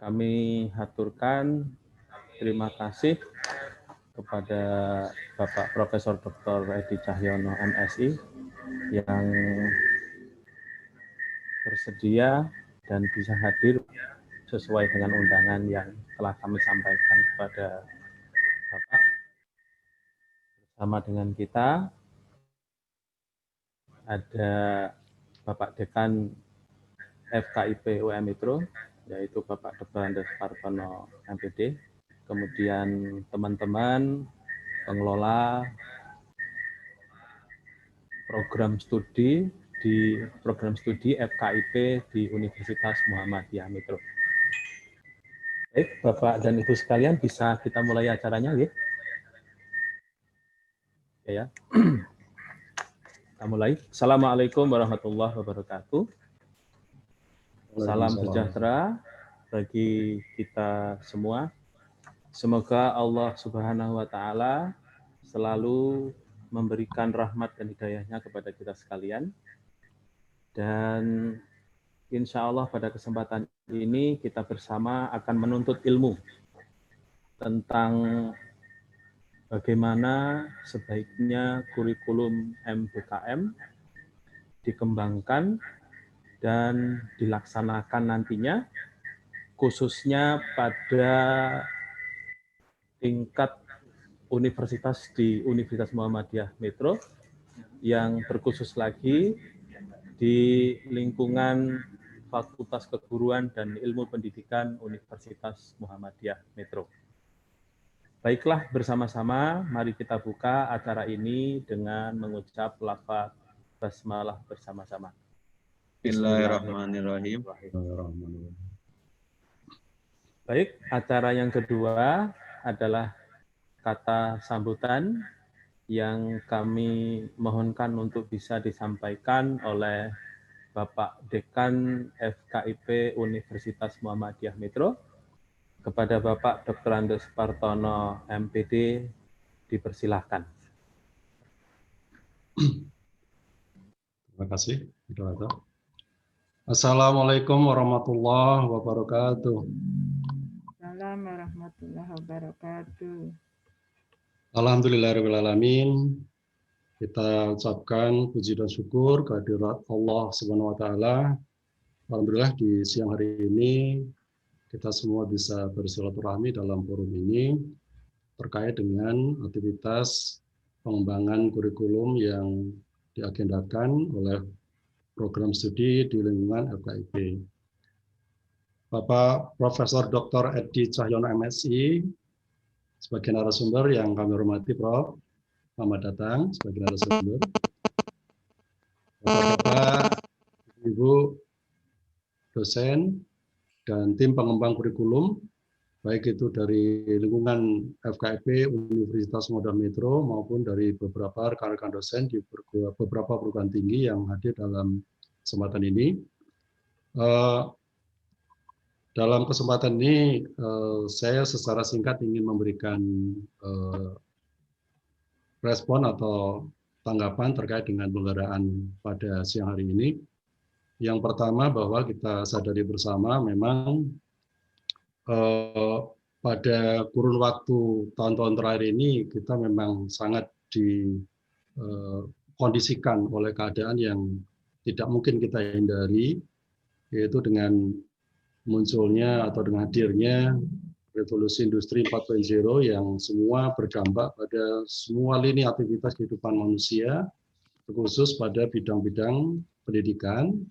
Kami haturkan terima kasih kepada Bapak Profesor Dr. Edi Cahyono MSI yang bersedia dan bisa hadir sesuai dengan undangan yang telah kami sampaikan kepada Bapak. Bersama dengan kita ada Bapak Dekan FKIP UM Mitro, yaitu Bapak Dr. Andes Partono MPD, kemudian teman-teman pengelola program studi FKIP di Universitas Muhammadiyah Mitro. Baik, Bapak dan Ibu sekalian, bisa kita mulai acaranya, ya? Ya. Kita mulai. Assalamualaikum warahmatullahi wabarakatuh. Salam sejahtera bagi kita semua. Semoga Allah Subhanahu wa Ta'ala selalu memberikan rahmat dan hidayahnya kepada kita sekalian. Dan insya Allah pada kesempatan ini kita bersama akan menuntut ilmu tentang bagaimana sebaiknya kurikulum MBKM dikembangkan dan dilaksanakan nantinya, khususnya pada tingkat universitas di Universitas Muhammadiyah Mitro yang berkhusus lagi di lingkungan Fakultas Keguruan dan Ilmu Pendidikan Universitas Muhammadiyah Mitro. Baiklah, bersama-sama mari kita buka acara ini dengan mengucap lafaz basmalah bersama-sama. Bismillahirrahmanirrahim. Baik, acara yang kedua adalah kata sambutan yang kami mohonkan untuk bisa disampaikan oleh Bapak Dekan FKIP Universitas Muhammadiyah Mitro. Kepada Bapak Dr. Andes Partono MPD, dipersilahkan. Terima kasih. Assalamualaikum warahmatullahi wabarakatuh. Assalamualaikum warahmatullahi wabarakatuh. Alhamdulillahirabbil alamin. Kita ucapkan puji dan syukur kehadirat Allah Subhanahu wa taala. Alhamdulillah di siang hari ini kita semua bisa bersilaturahmi dalam forum ini terkait dengan aktivitas pengembangan kurikulum yang diagendakan oleh program studi di lingkungan FKIP. Bapak Profesor Dr. Edi Cahyono MSI sebagai narasumber yang kami hormati, Prof. Selamat datang sebagai narasumber. Bapak-bapak, Ibu dosen dan tim pengembang kurikulum, baik itu dari lingkungan FKIP Universitas Muhammadiyah Mitro maupun dari beberapa rekan-rekan dosen di beberapa perguruan tinggi yang hadir dalam kesempatan ini. Dalam kesempatan ini, saya secara singkat ingin memberikan respon atau tanggapan terkait dengan penyelenggaraan pada siang hari ini. Yang pertama bahwa kita sadari bersama memang pada kurun waktu tahun-tahun terakhir ini kita memang sangat dikondisikan oleh keadaan yang tidak mungkin kita hindari, yaitu dengan munculnya atau dengan hadirnya revolusi industri 4.0 yang semua berdampak pada semua lini aktivitas kehidupan manusia, terkhusus pada bidang-bidang pendidikan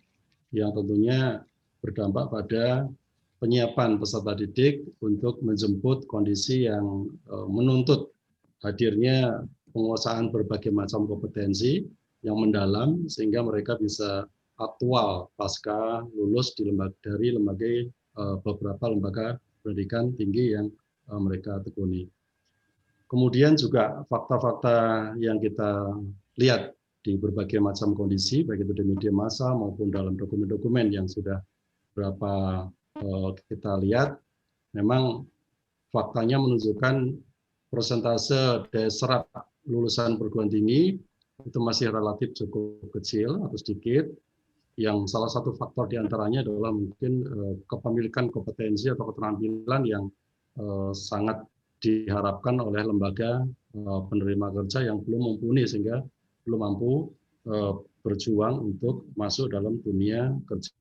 yang tentunya berdampak pada penyiapan peserta didik untuk menjemput kondisi yang menuntut hadirnya penguasaan berbagai macam kompetensi yang mendalam sehingga mereka bisa aktual pasca lulus dari beberapa lembaga pendidikan tinggi yang mereka tekuni. Kemudian juga fakta-fakta yang kita lihat di berbagai macam kondisi, baik itu di media massa maupun dalam dokumen-dokumen yang sudah berapa kita lihat, memang faktanya menunjukkan persentase daya serap lulusan perguruan tinggi itu masih relatif cukup kecil atau sedikit, yang salah satu faktor diantaranya adalah mungkin kepemilikan kompetensi atau keterampilan yang sangat diharapkan oleh lembaga penerima kerja yang belum mumpuni sehingga belum mampu berjuang untuk masuk dalam dunia kerja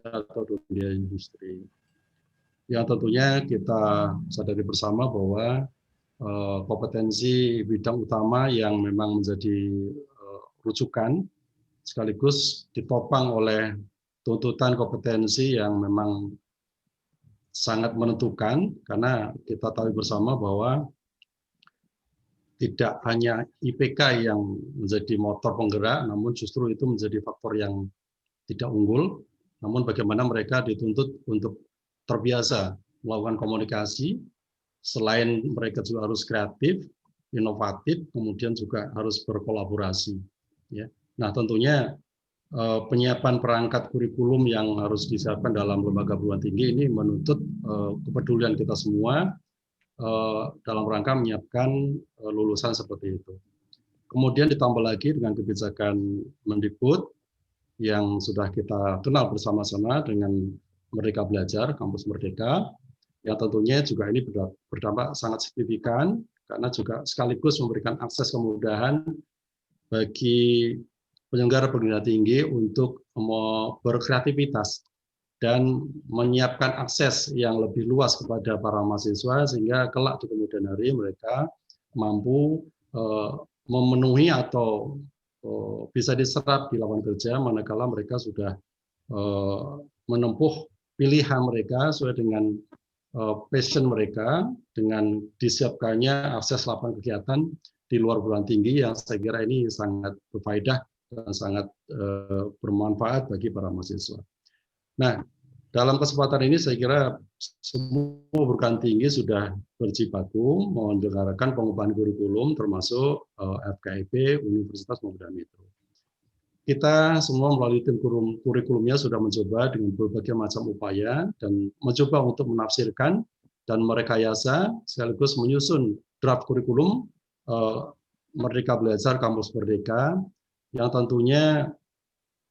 atau dunia industri. Yang tentunya kita sadari bersama bahwa kompetensi bidang utama yang memang menjadi rujukan sekaligus ditopang oleh tuntutan kompetensi yang memang sangat menentukan, karena kita tahu bersama bahwa tidak hanya IPK yang menjadi motor penggerak, namun justru itu menjadi faktor yang tidak unggul, namun bagaimana mereka dituntut untuk terbiasa melakukan komunikasi, selain mereka juga harus kreatif, inovatif, kemudian juga harus berkolaborasi. Ya. Nah, tentunya penyiapan perangkat kurikulum yang harus disiapkan dalam lembaga perguruan tinggi ini menuntut kepedulian kita semua dalam rangka menyiapkan lulusan seperti itu. Kemudian ditambah lagi dengan kebijakan Mendikbud yang sudah kita kenal bersama-sama dengan Merdeka Belajar, Kampus Merdeka, yang tentunya juga ini berdampak sangat signifikan karena juga sekaligus memberikan akses kemudahan bagi penyelenggara perguruan tinggi untuk berkreativitas dan menyiapkan akses yang lebih luas kepada para mahasiswa sehingga kelak di kemudian hari mereka mampu memenuhi atau bisa diserap di lapangan kerja manakala mereka sudah menempuh pilihan mereka sesuai dengan passion mereka dengan disiapkannya akses lapangan kegiatan di luar perguruan tinggi yang saya kira ini sangat berfaedah dan sangat bermanfaat bagi para mahasiswa. Nah, dalam kesempatan ini saya kira semua perguruan tinggi sudah berjibaku menyelenggarakan pengubahan kurikulum termasuk FKIP, Universitas Muhammadiyah Metro. Kita semua melalui tim kurikulumnya sudah mencoba dengan berbagai macam upaya dan mencoba untuk menafsirkan dan merekayasa sekaligus menyusun draft kurikulum Merdeka Belajar Kampus Merdeka yang tentunya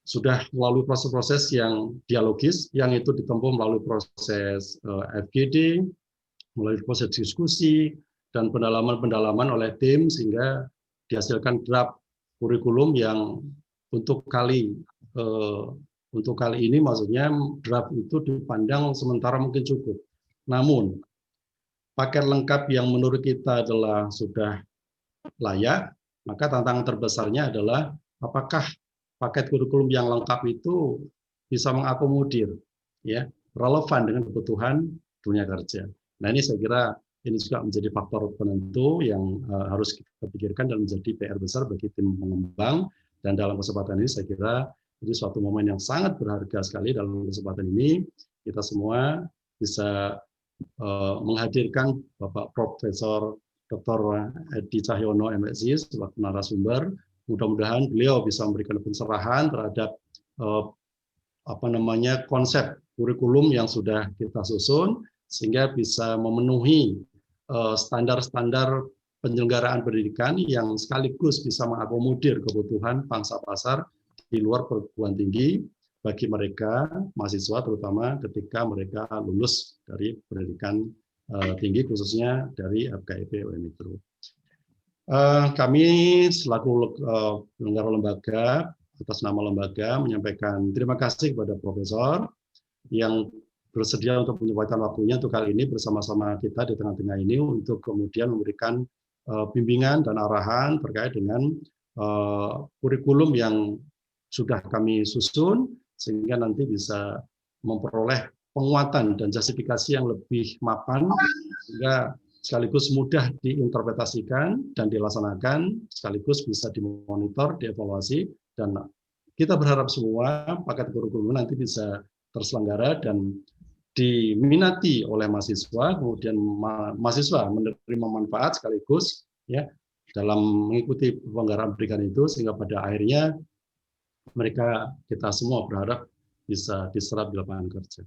sudah melalui proses-proses yang dialogis, yang itu ditempuh melalui proses FGD, melalui proses diskusi, dan pendalaman-pendalaman oleh tim sehingga dihasilkan draft kurikulum yang untuk kali ini maksudnya draft itu dipandang sementara mungkin cukup. Namun paket lengkap yang menurut kita adalah sudah layak, maka tantangan terbesarnya adalah apakah paket kurikulum yang lengkap itu bisa mengakomodir, ya, relevan dengan kebutuhan dunia kerja. Nah, ini saya kira ini juga menjadi faktor penentu yang harus kita pikirkan dan menjadi PR besar bagi tim pengembang. Dan dalam kesempatan ini saya kira ini suatu momen yang sangat berharga sekali. Dalam kesempatan ini kita semua bisa menghadirkan Bapak Profesor Dr. Edi Cahyono MSI sebagai narasumber. Mudah-mudahan beliau bisa memberikan pencerahan terhadap konsep kurikulum yang sudah kita susun sehingga bisa memenuhi standar-standar penyelenggaraan pendidikan yang sekaligus bisa mengakomodir kebutuhan pangsa pasar di luar perguruan tinggi bagi mereka mahasiswa terutama ketika mereka lulus dari pendidikan tinggi khususnya dari FKIP UM Metro. Kami selaku penyelenggara lembaga atas nama lembaga menyampaikan terima kasih kepada Profesor yang bersedia untuk menyempatkan waktunya untuk kali ini bersama-sama kita di tengah-tengah ini untuk kemudian memberikan bimbingan dan arahan terkait dengan kurikulum yang sudah kami susun sehingga nanti bisa memperoleh penguatan dan justifikasi yang lebih mapan sehingga sekaligus mudah diinterpretasikan dan dilaksanakan, sekaligus bisa dimonitor, dievaluasi, dan kita berharap semua paket kurikulum nanti bisa terselenggara dan diminati oleh mahasiswa, kemudian mahasiswa menerima manfaat sekaligus ya dalam mengikuti penyelenggaraan pendidikan itu sehingga pada akhirnya mereka kita semua berharap bisa diserap di lapangan kerja.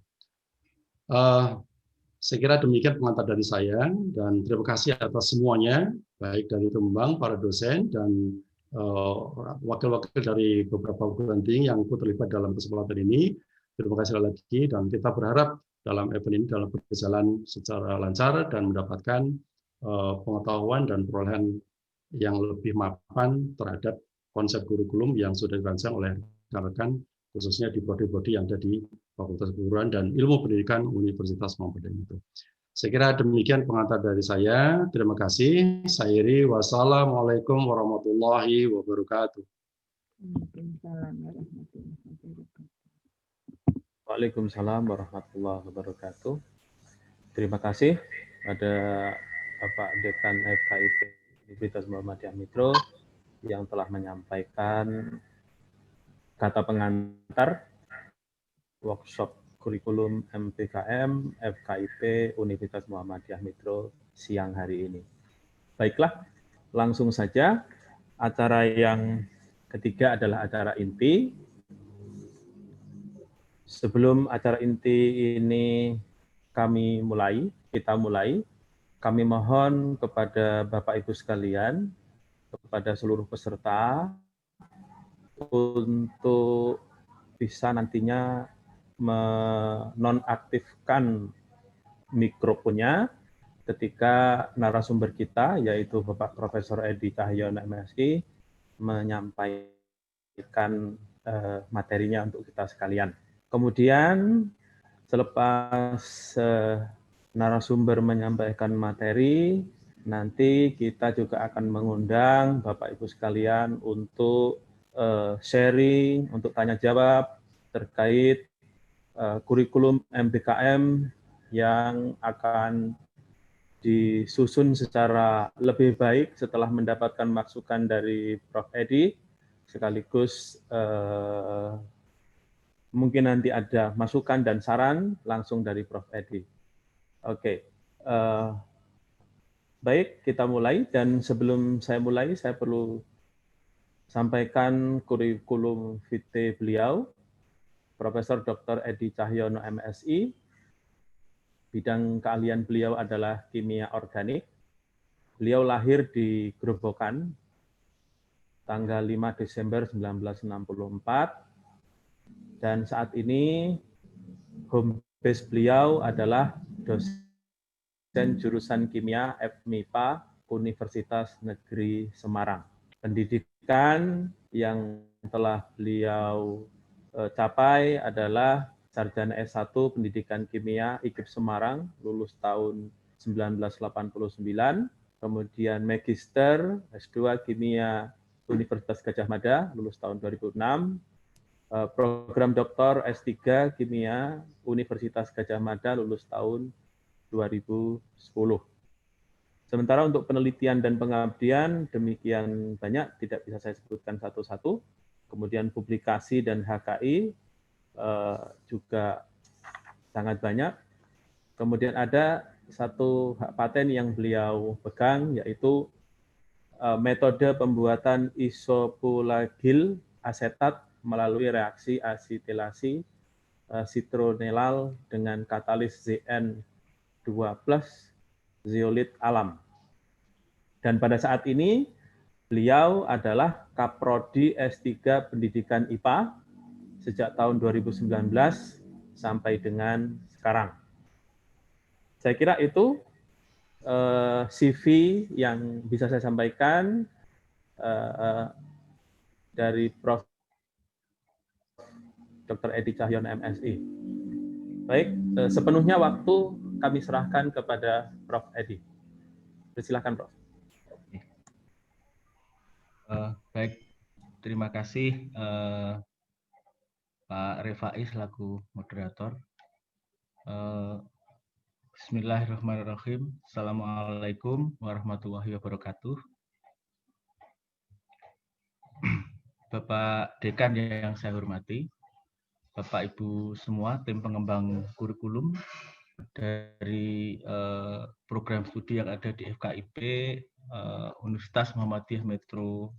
Saya kira demikian pengantar dari saya dan terima kasih atas semuanya baik dari pengembang, para dosen dan wakil-wakil dari beberapa perguruan tinggi yang ikut terlibat dalam kesempatan ini. Terima kasih sekali lagi, dan kita berharap dalam event ini dalam berjalan secara lancar dan mendapatkan pengetahuan dan perolehan yang lebih mapan terhadap konsep kurikulum yang sudah dirancang oleh rekan-rekan, khususnya di prodi-prodi yang ada di Fakultas Keguruan dan Ilmu Pendidikan Universitas Muhammadiyah itu. Saya kira demikian pengantar dari saya. Terima kasih. Saya Iri. Wassalamualaikum warahmatullahi wabarakatuh. Waalaikumsalam warahmatullahi wabarakatuh. Waalaikumsalam warahmatullahi wabarakatuh. Terima kasih pada Bapak Dekan FKIP Universitas Muhammadiyah Mitro yang telah menyampaikan kata pengantar workshop kurikulum MPKM FKIP Universitas Muhammadiyah Mitro siang hari ini. Baiklah, langsung saja acara yang ketiga adalah acara inti. Sebelum acara inti ini kita mulai, kami mohon kepada Bapak Ibu sekalian, kepada seluruh peserta, untuk bisa nantinya menonaktifkan mikrofonnya ketika narasumber kita, yaitu Bapak Profesor Edi Cahyono MSI, menyampaikan materinya untuk kita sekalian. Kemudian selepas narasumber menyampaikan materi, nanti kita juga akan mengundang Bapak Ibu sekalian untuk sharing, untuk tanya jawab terkait kurikulum MPKM yang akan disusun secara lebih baik setelah mendapatkan masukan dari Prof. Edi, sekaligus mungkin nanti ada masukan dan saran langsung dari Prof. Edi. Oke, baik, kita mulai. Dan sebelum saya mulai, saya perlu sampaikan kurikulum vitae beliau, Profesor Dr. Edi Cahyono MSI. Bidang keahlian beliau adalah kimia organik. Beliau lahir di Grobogan, tanggal 5 Desember 1964. Dan saat ini home base beliau adalah dosen jurusan kimia FMIPA Universitas Negeri Semarang. Pendidikan yang telah beliau capai adalah sarjana S1 Pendidikan Kimia IKIP Semarang, lulus tahun 1989, kemudian Magister S2 Kimia Universitas Gadjah Mada, lulus tahun 2006, program Doktor S3 Kimia Universitas Gadjah Mada, lulus tahun 2010. Sementara untuk penelitian dan pengabdian demikian banyak, tidak bisa saya sebutkan satu-satu. Kemudian publikasi dan HKI juga sangat banyak. Kemudian ada satu hak paten yang beliau pegang, yaitu metode pembuatan isopulagil asetat melalui reaksi asetilasi citronellal dengan katalis Zn2+ zeolit alam. Dan pada saat ini beliau adalah Kaprodi S3 Pendidikan IPA sejak tahun 2019 sampai dengan sekarang. Saya kira itu CV yang bisa saya sampaikan dari Prof. Dr. Edi Cahyono MSI. Baik, sepenuhnya waktu kami serahkan kepada Prof. Edi. Silakan, Prof. Baik, terima kasih Pak Refai selaku moderator. Bismillahirrahmanirrahim. Assalamualaikum warahmatullahi wabarakatuh. Bapak Dekan yang saya hormati, Bapak Ibu semua, tim pengembang kurikulum dari program studi yang ada di FKIP Universitas Muhammadiyah Metro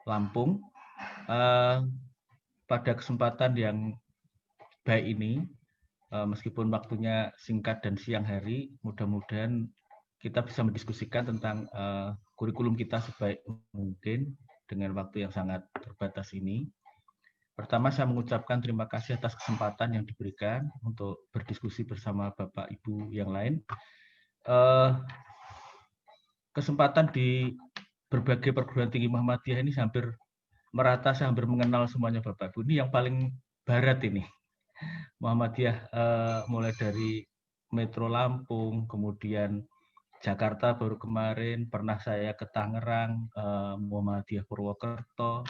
Lampung. Pada kesempatan yang baik ini, meskipun waktunya singkat dan siang hari, mudah-mudahan kita bisa mendiskusikan tentang kurikulum kita sebaik mungkin. dengan waktu yang sangat terbatas ini. Pertama, saya mengucapkan terima kasih atas kesempatan yang diberikan untuk berdiskusi bersama Bapak Ibu yang lain. Kesempatan di berbagai perguruan tinggi Muhammadiyah ini hampir merata, saya hampir mengenal semuanya Bapak Ibu. Ini yang paling barat ini. Muhammadiyah mulai dari Metro Lampung, kemudian Jakarta baru kemarin, pernah saya ke Tangerang, Muhammadiyah Purwokerto,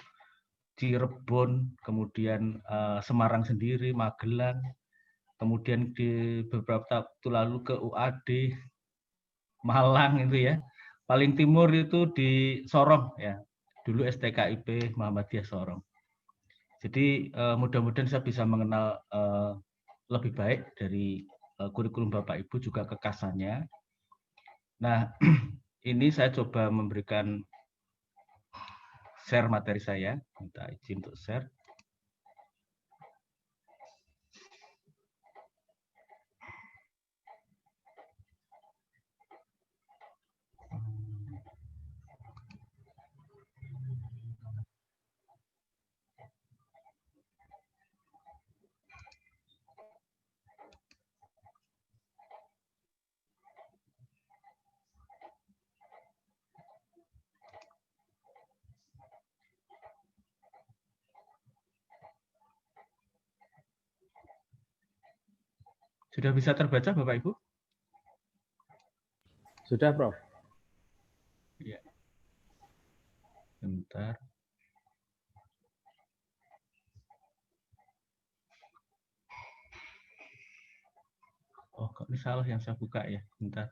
Cirebon, kemudian Semarang sendiri, Magelang, kemudian di beberapa waktu lalu ke UAD, Malang itu ya. Paling timur itu di Sorong ya. Dulu STKIP Muhammadiyah Sorong. Jadi mudah-mudahan saya bisa mengenal lebih baik dari kurikulum Bapak Ibu juga kekasannya. Nah, ini saya coba memberikan share materi saya, minta izin untuk share. Sudah bisa terbaca Bapak Ibu? Sudah, Prof. Ya. Bentar. Oh, kok ini salah yang saya buka ya? Bentar.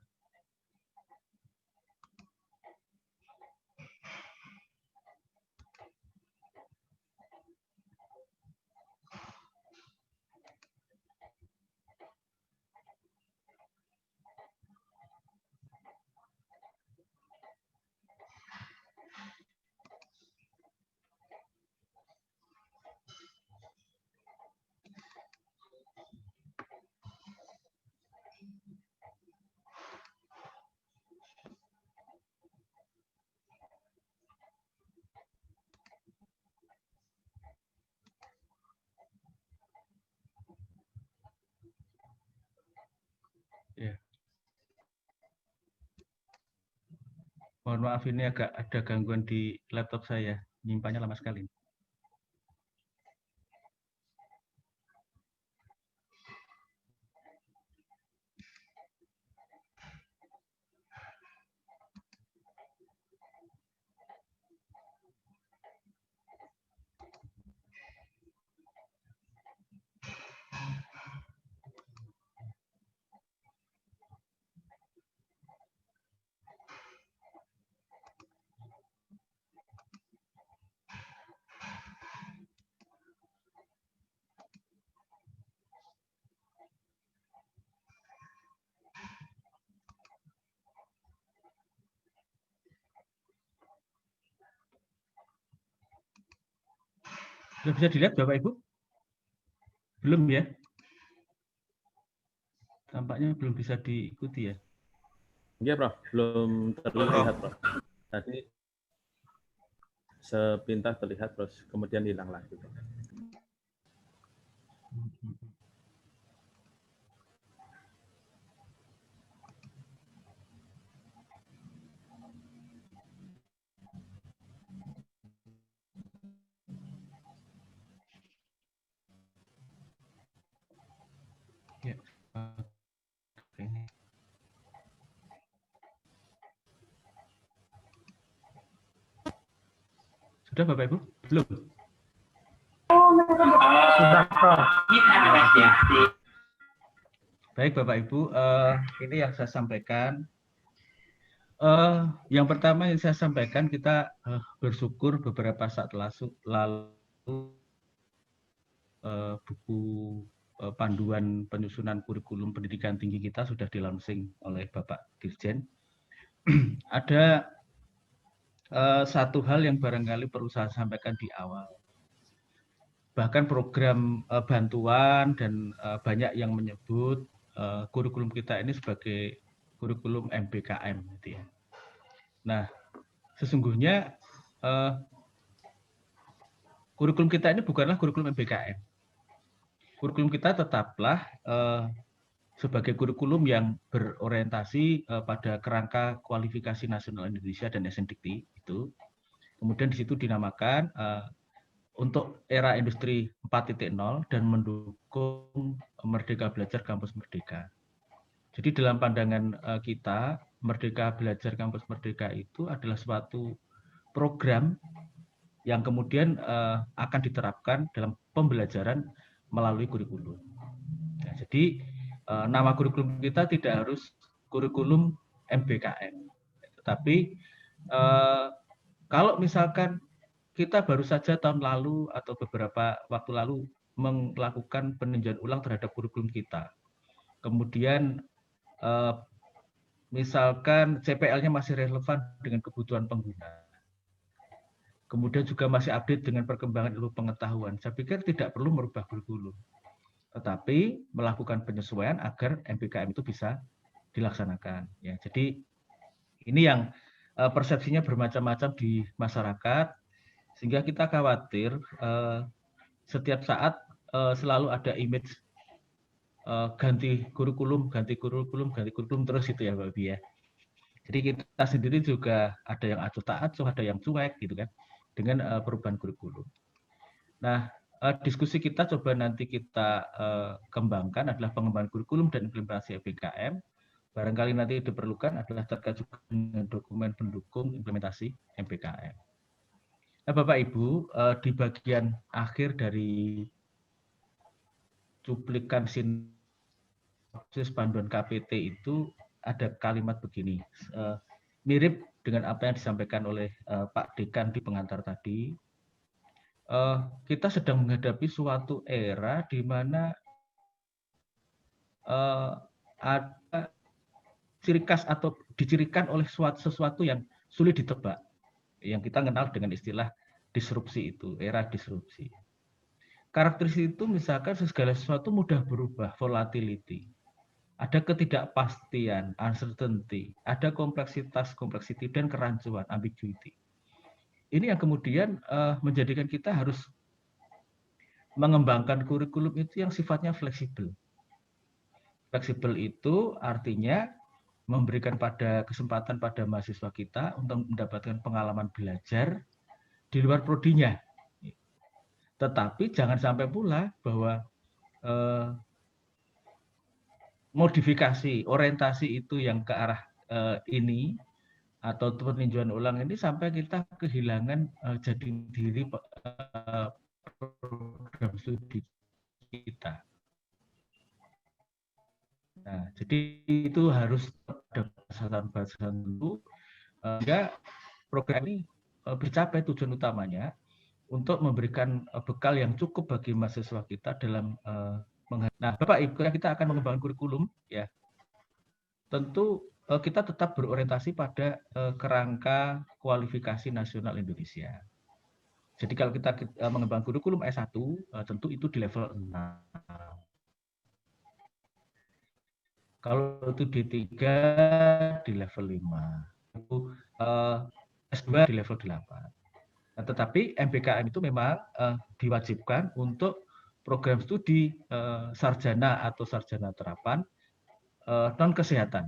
Ya. Mohon maaf ini agak ada gangguan di laptop saya. Nyimpannya lama sekali. Sudah bisa dilihat Bapak Ibu? Belum ya? Tampaknya belum bisa diikuti ya. Iya, Prof. Belum terlihat, Prof. Tadi sepintas terlihat, terus kemudian hilang lagi. Ya. Oke. Sudah Bapak Ibu? Belum? Sudah, Prof. Baik Bapak Ibu, ini yang saya sampaikan. Yang pertama yang saya sampaikan, kita bersyukur beberapa saat lalu buku panduan penyusunan kurikulum pendidikan tinggi kita sudah di-launching oleh Bapak Dirjen. Ada satu hal yang barangkali perlu saya sampaikan di awal. Bahkan program bantuan dan banyak yang menyebut kurikulum kita ini sebagai kurikulum MBKM. Gitu ya. Nah, sesungguhnya kurikulum kita ini bukanlah kurikulum MBKM. Kurikulum kita tetaplah sebagai kurikulum yang berorientasi pada kerangka kualifikasi nasional Indonesia dan SNDikti itu. Kemudian di situ dinamakan untuk era industri 4.0 dan mendukung Merdeka Belajar Kampus Merdeka. Jadi dalam pandangan kita, Merdeka Belajar Kampus Merdeka itu adalah suatu program yang kemudian akan diterapkan dalam pembelajaran melalui kurikulum. Nah, jadi nama kurikulum kita tidak harus kurikulum MBKM, tetapi kalau misalkan kita baru saja tahun lalu atau beberapa waktu lalu melakukan peninjauan ulang terhadap kurikulum kita. Kemudian misalkan CPL-nya masih relevan dengan kebutuhan pengguna. Kemudian juga masih update dengan perkembangan ilmu pengetahuan. Saya pikir tidak perlu merubah kurikulum, tetapi melakukan penyesuaian agar MBKM itu bisa dilaksanakan. Ya, jadi ini yang persepsinya bermacam-macam di masyarakat. Sehingga kita khawatir setiap saat selalu ada image ganti kurikulum terus itu ya Mbak Bi ya. Jadi kita sendiri juga ada yang acuh tak acuh, ada yang cuek gitu kan dengan perubahan kurikulum. Nah, diskusi kita coba nanti kita kembangkan adalah pengembangan kurikulum dan implementasi MBKM. Barangkali nanti diperlukan adalah terkait juga dengan dokumen pendukung implementasi MBKM. Nah, Bapak Ibu, di bagian akhir dari cuplikan sinopsis panduan KPT itu ada kalimat begini, mirip dengan apa yang disampaikan oleh Pak Dekan di pengantar tadi. Kita sedang menghadapi suatu era di mana ada ciri khas atau dicirikan oleh sesuatu yang sulit ditebak, yang kita kenal dengan istilah disrupsi itu, era disrupsi. Karakteristik itu misalkan segala sesuatu mudah berubah, volatility. Ada ketidakpastian, uncertainty, ada kompleksity dan kerancuan, ambiguity. Ini yang kemudian menjadikan kita harus mengembangkan kurikulum itu yang sifatnya fleksibel. Fleksibel itu artinya memberikan kesempatan pada mahasiswa kita untuk mendapatkan pengalaman belajar di luar prodinya. Tetapi jangan sampai pula bahwa modifikasi, orientasi itu yang ke arah ini atau peninjauan ulang ini sampai kita kehilangan jati diri program studi kita. Nah, jadi itu harus ada batasan-batasan dulu sehingga program ini bercapai tujuan utamanya untuk memberikan bekal yang cukup bagi mahasiswa kita dalam nah, Bapak Ibu, kita akan mengembangkan kurikulum ya. Tentu kita tetap berorientasi pada kerangka kualifikasi nasional Indonesia. Jadi kalau kita mengembangkan kurikulum S1, tentu itu di level 6. Kalau itu D3 di level 5. S2 di level 8. Nah, tetapi MBKM itu memang diwajibkan untuk program studi sarjana atau sarjana terapan non-kesehatan.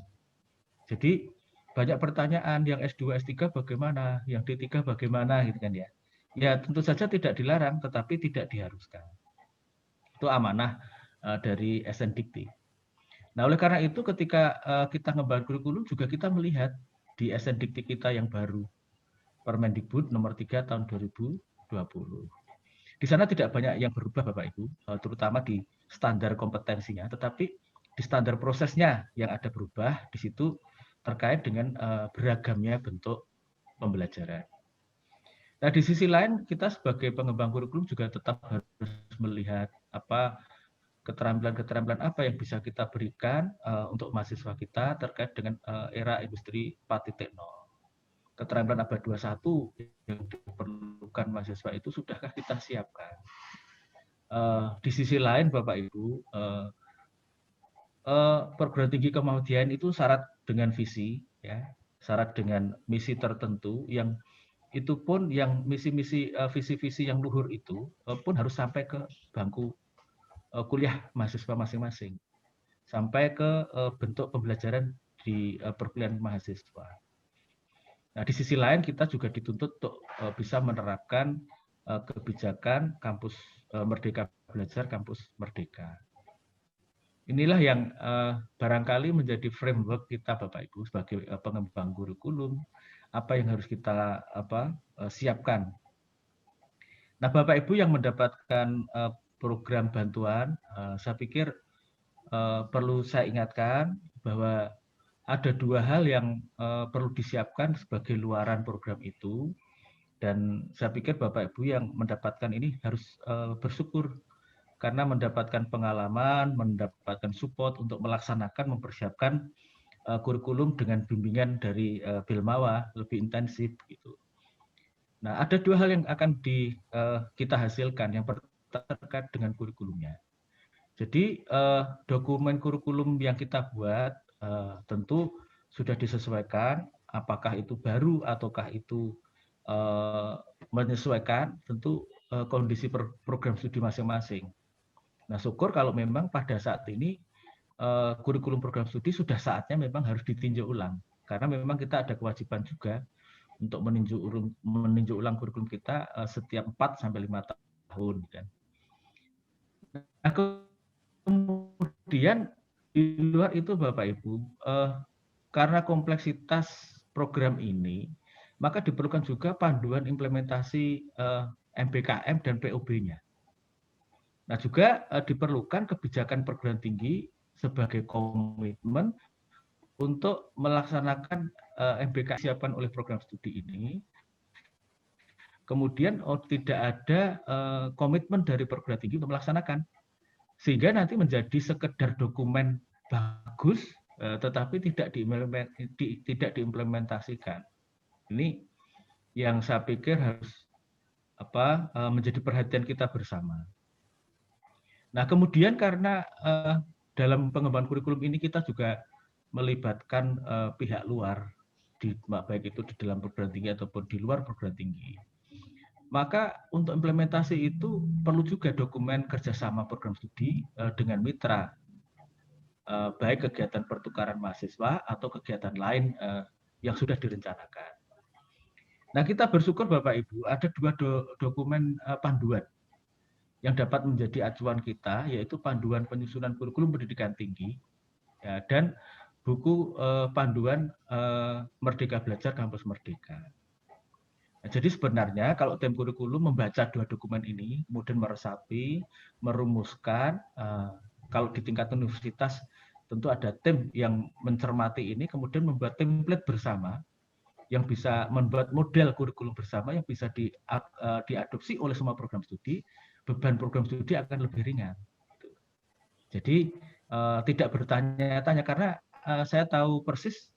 Jadi banyak pertanyaan, yang S2, S3 bagaimana, yang D3 bagaimana gitu kan ya. Ya tentu saja tidak dilarang, tetapi tidak diharuskan. Itu amanah dari SNDikti. Nah oleh karena itu ketika kita ngebahas kurikulum juga kita melihat di SNDikti kita yang baru, Permendikbud nomor 3 tahun 2020. Di sana tidak banyak yang berubah Bapak Ibu, terutama di standar kompetensinya, tetapi di standar prosesnya yang ada berubah di situ terkait dengan beragamnya bentuk pembelajaran. Nah, di sisi lain kita sebagai pengembang kurikulum juga tetap harus melihat apa keterampilan-keterampilan apa yang bisa kita berikan untuk mahasiswa kita terkait dengan era industri 4.0. Keterampilan abad 21 yang diperlukan mahasiswa itu sudahkah kita siapkan? Di sisi lain Bapak Ibu, perguruan tinggi kemahudiyaan itu syarat dengan visi, ya, syarat dengan misi tertentu yang itu pun yang misi-misi visi-visi yang luhur itu pun harus sampai ke bangku kuliah mahasiswa masing-masing, sampai ke bentuk pembelajaran di perkuliahan mahasiswa. Nah, di sisi lain kita juga dituntut untuk bisa menerapkan kebijakan kampus Merdeka Belajar, kampus Merdeka. Inilah yang barangkali menjadi framework kita Bapak Ibu sebagai pengembang kurikulum, apa yang harus kita siapkan. Nah, Bapak Ibu yang mendapatkan program bantuan, saya pikir perlu saya ingatkan bahwa ada dua hal yang perlu disiapkan sebagai luaran program itu, dan saya pikir Bapak Ibu yang mendapatkan ini harus bersyukur karena mendapatkan pengalaman, mendapatkan support untuk melaksanakan, mempersiapkan kurikulum dengan bimbingan dari Bilmawa lebih intensif gitu. Nah, ada dua hal yang akan kita hasilkan. Yang pertama terkait dengan kurikulumnya. Jadi dokumen kurikulum yang kita buat tentu sudah disesuaikan, apakah itu baru ataukah itu menyesuaikan tentu kondisi program studi masing-masing. Nah, syukur kalau memang pada saat ini kurikulum program studi sudah saatnya memang harus ditinjau ulang, karena memang kita ada kewajiban juga untuk meninjau ulang kurikulum kita setiap 4 sampai 5 tahun. Nah, kemudian di luar itu Bapak Ibu, karena kompleksitas program ini, maka diperlukan juga panduan implementasi MBKM dan POB-nya. Nah, juga diperlukan kebijakan perguruan tinggi sebagai komitmen untuk melaksanakan MBK disiapkan oleh program studi ini. Kemudian tidak ada komitmen dari perguruan tinggi untuk melaksanakan, sehingga nanti menjadi sekedar dokumen bagus, tetapi tidak diimplementasikan. Ini yang saya pikir harus menjadi perhatian kita bersama. Nah, kemudian karena dalam pengembangan kurikulum ini kita juga melibatkan pihak luar, baik itu di dalam perguruan tinggi ataupun di luar perguruan tinggi. Maka untuk implementasi itu perlu juga dokumen kerjasama program studi dengan mitra, baik kegiatan pertukaran mahasiswa atau kegiatan lain yang sudah direncanakan. Nah, kita bersyukur Bapak Ibu ada dua dokumen panduan yang dapat menjadi acuan kita, yaitu panduan penyusunan kurikulum pendidikan tinggi ya, dan buku panduan Merdeka Belajar Kampus Merdeka. Nah, jadi sebenarnya kalau tim kurikulum membaca dua dokumen ini, kemudian meresapi, merumuskan, kalau di tingkat universitas tentu ada tim yang mencermati ini, kemudian membuat template bersama yang bisa membuat model kurikulum bersama yang bisa diadopsi oleh semua program studi. Beban program studi akan lebih ringan. Jadi tidak bertanya-tanya, karena saya tahu persis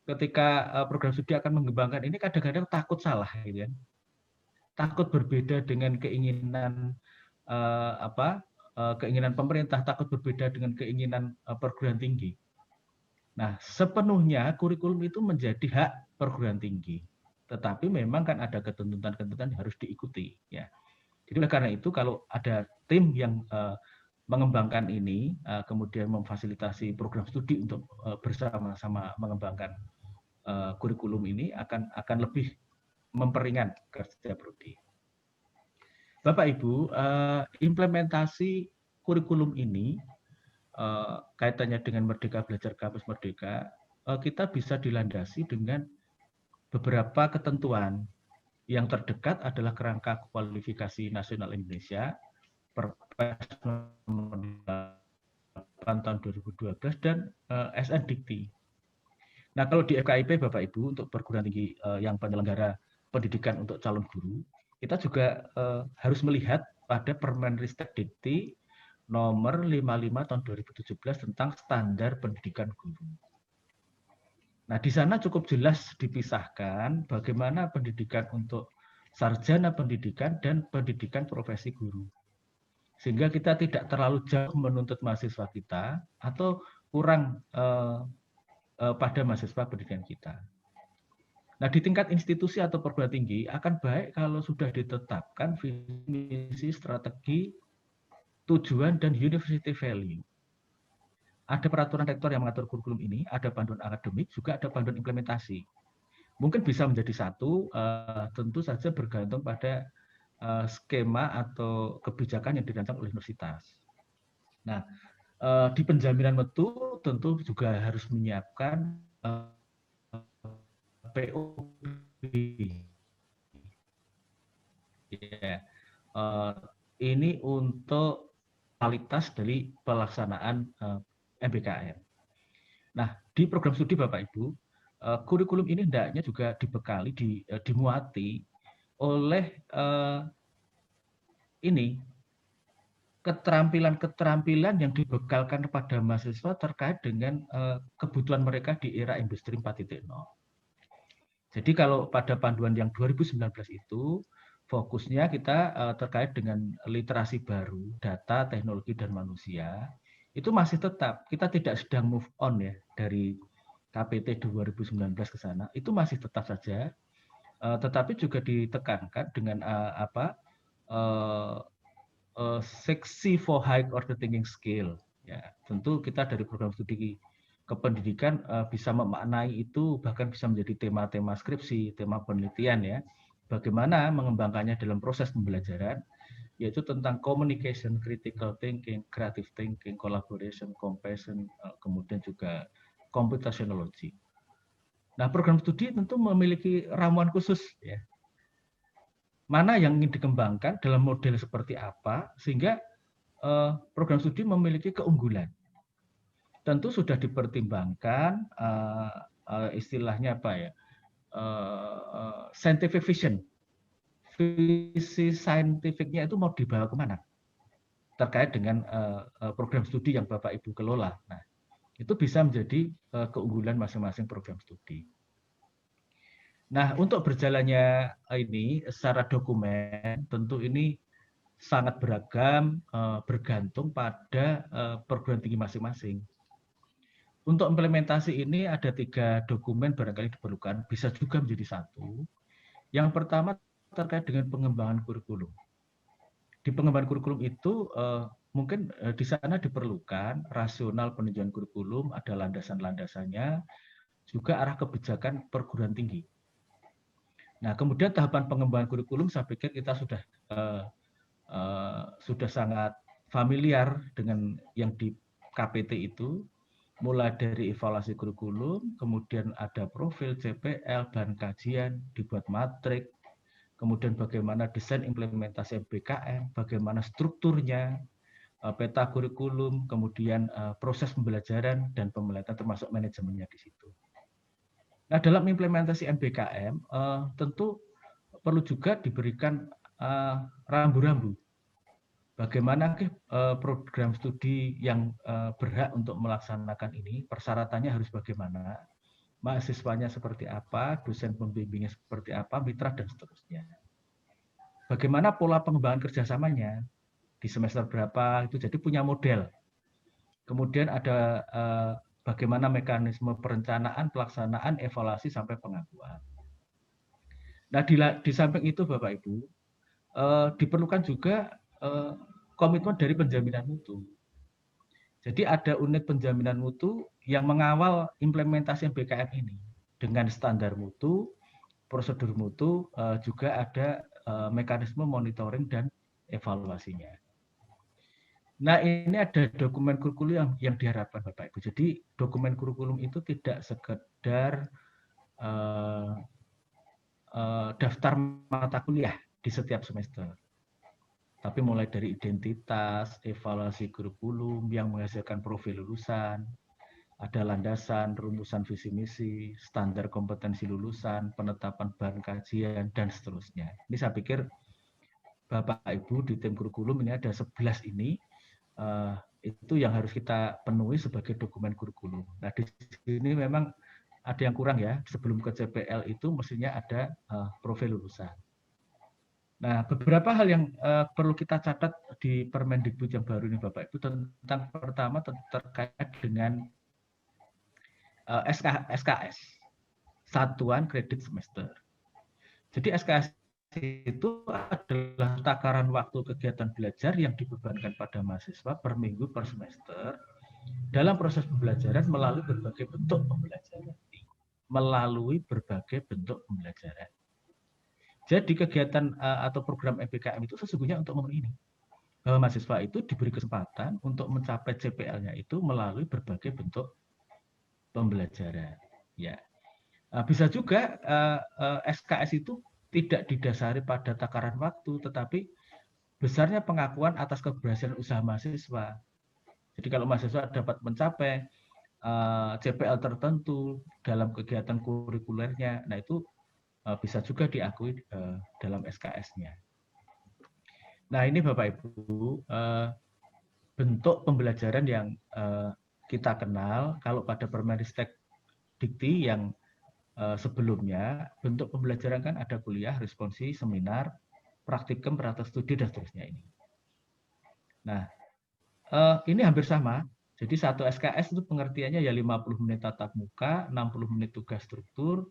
ketika program studi akan mengembangkan ini kadang-kadang takut salah, gitu kan? Takut berbeda dengan keinginan keinginan pemerintah, takut berbeda dengan keinginan perguruan tinggi. Nah, sepenuhnya kurikulum itu menjadi hak perguruan tinggi, tetapi memang kan ada ketentuan-ketentuan yang harus diikuti, ya. Jadi oleh karena itu kalau ada tim yang mengembangkan ini, kemudian memfasilitasi program studi untuk bersama-sama mengembangkan kurikulum ini akan lebih memperingan kerja prodi. Bapak Ibu, implementasi kurikulum ini kaitannya dengan Merdeka Belajar Kampus Merdeka, kita bisa dilandasi dengan beberapa ketentuan. Yang terdekat adalah Kerangka Kualifikasi Nasional Indonesia, Perpres nomor 8 tahun 2012 dan SN Dikti. Nah, kalau di FKIP Bapak Ibu untuk perguruan tinggi yang penyelenggara pendidikan untuk calon guru, kita juga harus melihat pada Permenristek Dikti nomor 55 tahun 2017 tentang standar pendidikan guru. Nah, di sana cukup jelas dipisahkan bagaimana pendidikan untuk sarjana pendidikan dan pendidikan profesi guru. Sehingga kita tidak terlalu jauh menuntut mahasiswa kita atau kurang pada mahasiswa pendidikan kita. Nah, di tingkat institusi atau perguruan tinggi akan baik kalau sudah ditetapkan visi misi, strategi, tujuan, dan university value. Ada peraturan rektor yang mengatur kurikulum ini, ada panduan akademik, juga ada panduan implementasi. Mungkin bisa menjadi satu, tentu saja bergantung pada skema atau kebijakan yang dirancang oleh universitas. Nah, di penjaminan mutu tentu juga harus menyiapkan POB. Ya, ini untuk kualitas dari pelaksanaan MBKM. Nah, di program studi Bapak Ibu, kurikulum ini hendaknya juga dibekali, dimuati oleh ini keterampilan-keterampilan yang dibekalkan kepada mahasiswa terkait dengan kebutuhan mereka di era industri 4.0. Jadi kalau pada panduan yang 2019 itu fokusnya kita terkait dengan literasi baru, data, teknologi, dan manusia, itu masih tetap, kita tidak sedang move on ya dari KPT 2019 ke sana, itu masih tetap saja, tetapi juga ditekankan dengan seksi for high order thinking skill. Ya, tentu kita dari program studi kependidikan bisa memaknai itu, bahkan bisa menjadi tema-tema skripsi, tema penelitian ya. Bagaimana mengembangkannya dalam proses pembelajaran, yaitu tentang communication, critical thinking, creative thinking, collaboration, compassion, kemudian juga computationology. Nah, program studi tentu memiliki ramuan khusus ya. Mana yang ingin dikembangkan dalam model seperti apa, sehingga program studi memiliki keunggulan. Tentu sudah dipertimbangkan istilahnya apa ya, scientific vision. Visi saintifiknya itu mau dibawa kemana terkait dengan program studi yang Bapak Ibu kelola. Nah, itu bisa menjadi keunggulan masing-masing program studi. Nah, untuk berjalannya ini secara dokumen, tentu ini sangat beragam, bergantung pada perguruan tinggi masing-masing. Untuk implementasi ini ada 3 dokumen barangkali diperlukan, bisa juga menjadi satu. Yang pertama terkait dengan pengembangan kurikulum. Di pengembangan kurikulum itu mungkin di sana diperlukan rasional peninjauan kurikulum, ada landasan-landasannya, juga arah kebijakan perguruan tinggi. Nah, kemudian tahapan pengembangan kurikulum saya pikir kita sudah sangat familiar dengan yang di KPT itu, mulai dari evaluasi kurikulum, kemudian ada profil CPL, bahan kajian, dibuat matrik, kemudian bagaimana desain implementasi MBKM, bagaimana strukturnya, peta kurikulum, kemudian proses pembelajaran dan pemelajaran termasuk manajemennya di situ. Nah, dalam implementasi MBKM tentu perlu juga diberikan rambu-rambu. Bagaimana program studi yang berhak untuk melaksanakan ini, persyaratannya harus bagaimana, mahasiswanya seperti apa, dosen pembimbingnya seperti apa, mitra, dan seterusnya. Bagaimana pola pengembangan kerjasamanya, di semester berapa, itu jadi punya model. Kemudian ada bagaimana mekanisme perencanaan, pelaksanaan, evaluasi, sampai pengakuan. Nah, di samping itu Bapak Ibu, diperlukan juga komitmen dari penjaminan mutu. Jadi ada unit penjaminan mutu yang mengawal implementasi MBKM ini dengan standar mutu, prosedur mutu, juga ada mekanisme monitoring dan evaluasinya. Nah, ini ada dokumen kurikulum yang diharapkan Bapak Ibu. Jadi dokumen kurikulum itu tidak sekedar daftar mata kuliah di setiap semester, tapi mulai dari identitas, evaluasi kurikulum yang menghasilkan profil lulusan, ada landasan, rumusan visi misi, standar kompetensi lulusan, penetapan bahan kajian, dan seterusnya. Ini saya pikir Bapak Ibu di tim kurikulum ini ada 11 ini, itu yang harus kita penuhi sebagai dokumen kurikulum. Nah, di sini memang ada yang kurang ya, sebelum ke CPL itu mestinya ada profil lulusan. Nah, beberapa hal yang perlu kita catat di Permendikbud yang baru ini Bapak Ibu, tentang pertama terkait dengan SKS, satuan kredit semester. Jadi SKS itu adalah takaran waktu kegiatan belajar yang dibebankan pada mahasiswa per minggu per semester dalam proses pembelajaran melalui berbagai bentuk pembelajaran. Jadi kegiatan atau program MBKM itu sesungguhnya untuk memenuhi ini. Bahwa mahasiswa itu diberi kesempatan untuk mencapai CPL-nya itu melalui berbagai bentuk pembelajaran. Ya, bisa juga SKS itu tidak didasari pada takaran waktu, tetapi besarnya pengakuan atas keberhasilan usaha mahasiswa. Jadi kalau mahasiswa dapat mencapai CPL tertentu dalam kegiatan kurikulernya, nah itu bisa juga diakui dalam SKS-nya. Nah ini Bapak Ibu, bentuk pembelajaran yang kita kenal kalau pada Permenristek Dikti yang sebelumnya, bentuk pembelajaran kan ada kuliah, responsi, seminar, praktikum, perata studi, dan seterusnya ini. Nah, ini hampir sama. Jadi satu SKS itu pengertiannya ya 50 menit tatap muka, 60 menit tugas struktur,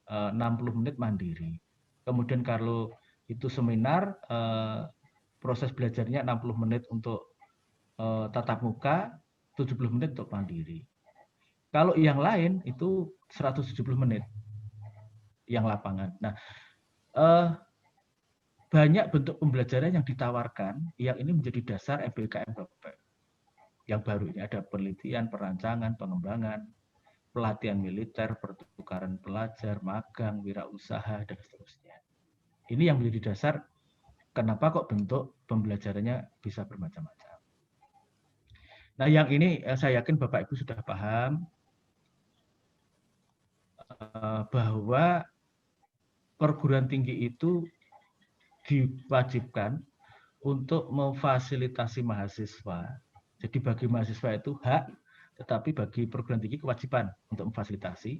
60 menit mandiri. Kemudian kalau itu seminar, proses belajarnya 60 menit untuk tatap muka, 70 menit untuk mandiri. Kalau yang lain itu 170 menit yang lapangan. Nah, banyak bentuk pembelajaran yang ditawarkan yang ini menjadi dasar MBKM Bapak. Yang baru ini ada penelitian, perancangan, pengembangan, pelatihan militer, pertukaran pelajar, magang, wirausaha, dan seterusnya. Ini yang menjadi dasar kenapa kok bentuk pembelajarannya bisa bermacam-macam. Nah, yang ini saya yakin Bapak Ibu sudah paham bahwa perguruan tinggi itu diwajibkan untuk memfasilitasi mahasiswa. Jadi bagi mahasiswa itu hak, tetapi bagi perguruan tinggi kewajiban untuk memfasilitasi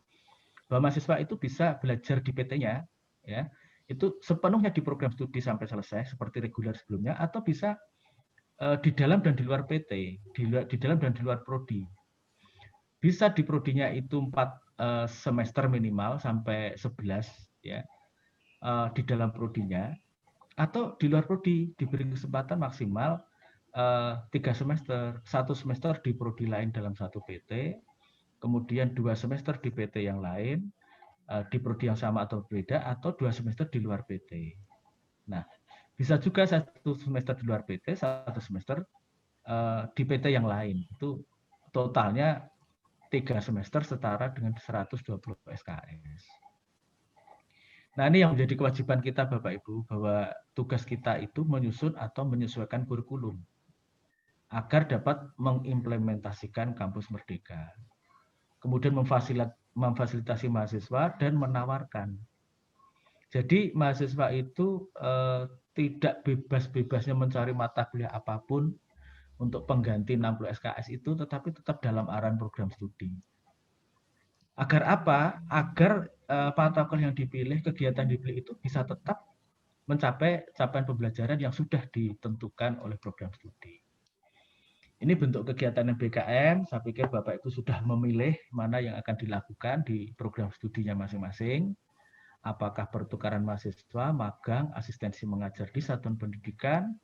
bahwa mahasiswa itu bisa belajar di PT-nya, ya, itu sepenuhnya di program studi sampai selesai seperti reguler sebelumnya, atau bisa di dalam dan di luar PT, di dalam dan di luar prodi. Bisa di prodinya itu 4 semester minimal sampai 11, ya, di dalam prodinya, atau di luar prodi diberi kesempatan maksimal 3 semester, 1 semester di prodi lain dalam satu PT, kemudian 2 semester di PT yang lain, di prodi yang sama atau berbeda, atau 2 semester di luar PT. Nah, bisa juga 1 semester di luar PT, 1 semester di PT yang lain. Itu totalnya 3 semester setara dengan 120 SKS. Nah, ini yang menjadi kewajiban kita Bapak Ibu, bahwa tugas kita itu menyusun atau menyesuaikan kurikulum agar dapat mengimplementasikan kampus merdeka. Kemudian memfasilitasi mahasiswa dan menawarkan. Jadi mahasiswa itu tidak bebas-bebasnya mencari mata kuliah apapun untuk pengganti 60 SKS itu, tetapi tetap dalam arahan program studi. Agar apa? Agar mata kuliah yang dipilih, kegiatan dipilih itu bisa tetap mencapai capaian pembelajaran yang sudah ditentukan oleh program studi. Ini bentuk kegiatan MBKM, saya pikir Bapak Ibu sudah memilih mana yang akan dilakukan di program studinya masing-masing. Apakah pertukaran mahasiswa, magang, asistensi mengajar di satuan pendidikan,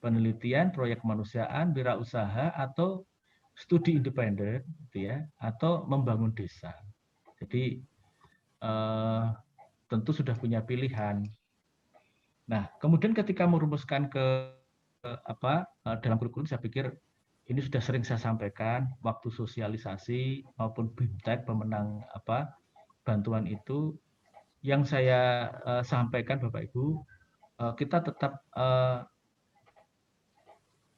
penelitian, proyek kemanusiaan, wirausaha, atau studi independen, gitu ya, atau membangun desa. Jadi tentu sudah punya pilihan. Nah, kemudian ketika merumuskan dalam kurikulum, saya pikir ini sudah sering saya sampaikan, waktu sosialisasi maupun BIMTEK pemenang bantuan itu, yang saya sampaikan Bapak Ibu, kita tetap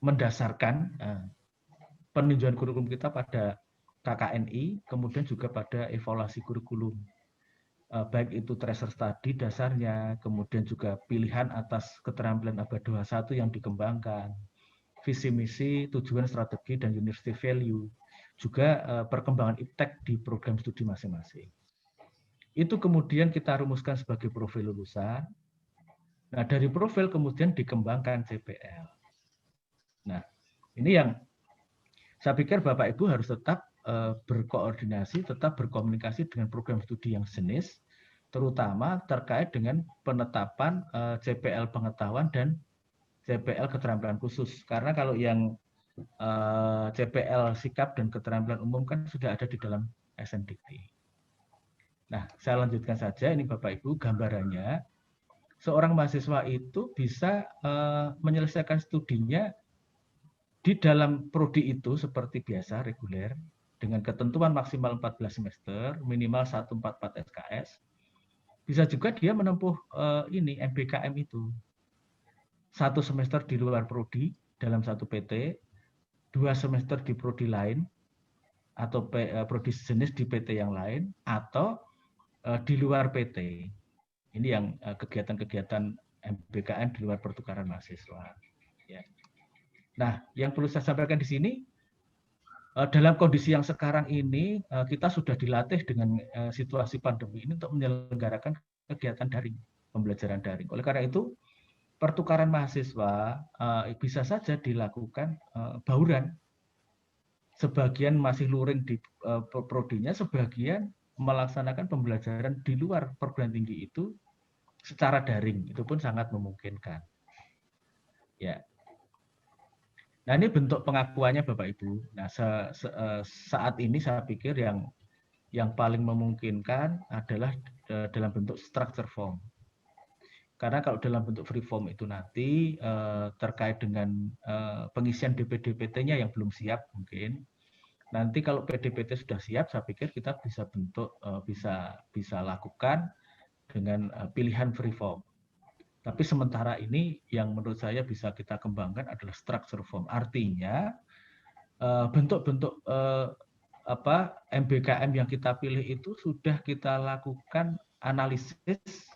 mendasarkan peninjauan kurikulum kita pada KKNI, kemudian juga pada evaluasi kurikulum. Baik itu tracer study dasarnya, kemudian juga pilihan atas keterampilan abad 21 yang dikembangkan, visi misi, tujuan strategi, dan university value, juga perkembangan iptek di program studi masing-masing. Itu kemudian kita rumuskan sebagai profil lulusan. Nah, dari profil kemudian dikembangkan CPL. Nah, ini yang saya pikir Bapak Ibu harus tetap berkoordinasi, tetap berkomunikasi dengan program studi yang sejenis, terutama terkait dengan penetapan CPL pengetahuan dan CPL keterampilan khusus. Karena kalau yang CPL sikap dan keterampilan umum kan sudah ada di dalam SNDT. Nah, saya lanjutkan saja ini Bapak Ibu gambarannya. Seorang mahasiswa itu bisa menyelesaikan studinya di dalam prodi itu seperti biasa reguler dengan ketentuan maksimal 14 semester, minimal 144 SKS. Bisa juga dia menempuh ini MBKM itu. 1 semester di luar prodi dalam satu PT, 2 semester di prodi lain atau prodi sejenis di PT yang lain atau di luar PT. Ini yang kegiatan-kegiatan MBKM di luar pertukaran mahasiswa. Ya. Nah, yang perlu saya sampaikan di sini, dalam kondisi yang sekarang ini, kita sudah dilatih dengan situasi pandemi ini untuk menyelenggarakan kegiatan daring, pembelajaran daring. Oleh karena itu, pertukaran mahasiswa bisa saja dilakukan bauran. Sebagian masih luring di prodinya, sebagian melaksanakan pembelajaran di luar perguruan tinggi itu secara daring. Itu pun sangat memungkinkan. Ya. Nah, ini bentuk pengakuannya Bapak Ibu. Nah, saat ini saya pikir yang paling memungkinkan adalah dalam bentuk structure form. Karena kalau dalam bentuk free form itu nanti terkait dengan pengisian DP-DPT-nya yang belum siap mungkin. Nanti kalau PDPT sudah siap, saya pikir kita bisa bisa lakukan dengan pilihan free form. Tapi sementara ini yang menurut saya bisa kita kembangkan adalah structure form. Artinya bentuk-bentuk MBKM yang kita pilih itu sudah kita lakukan analisis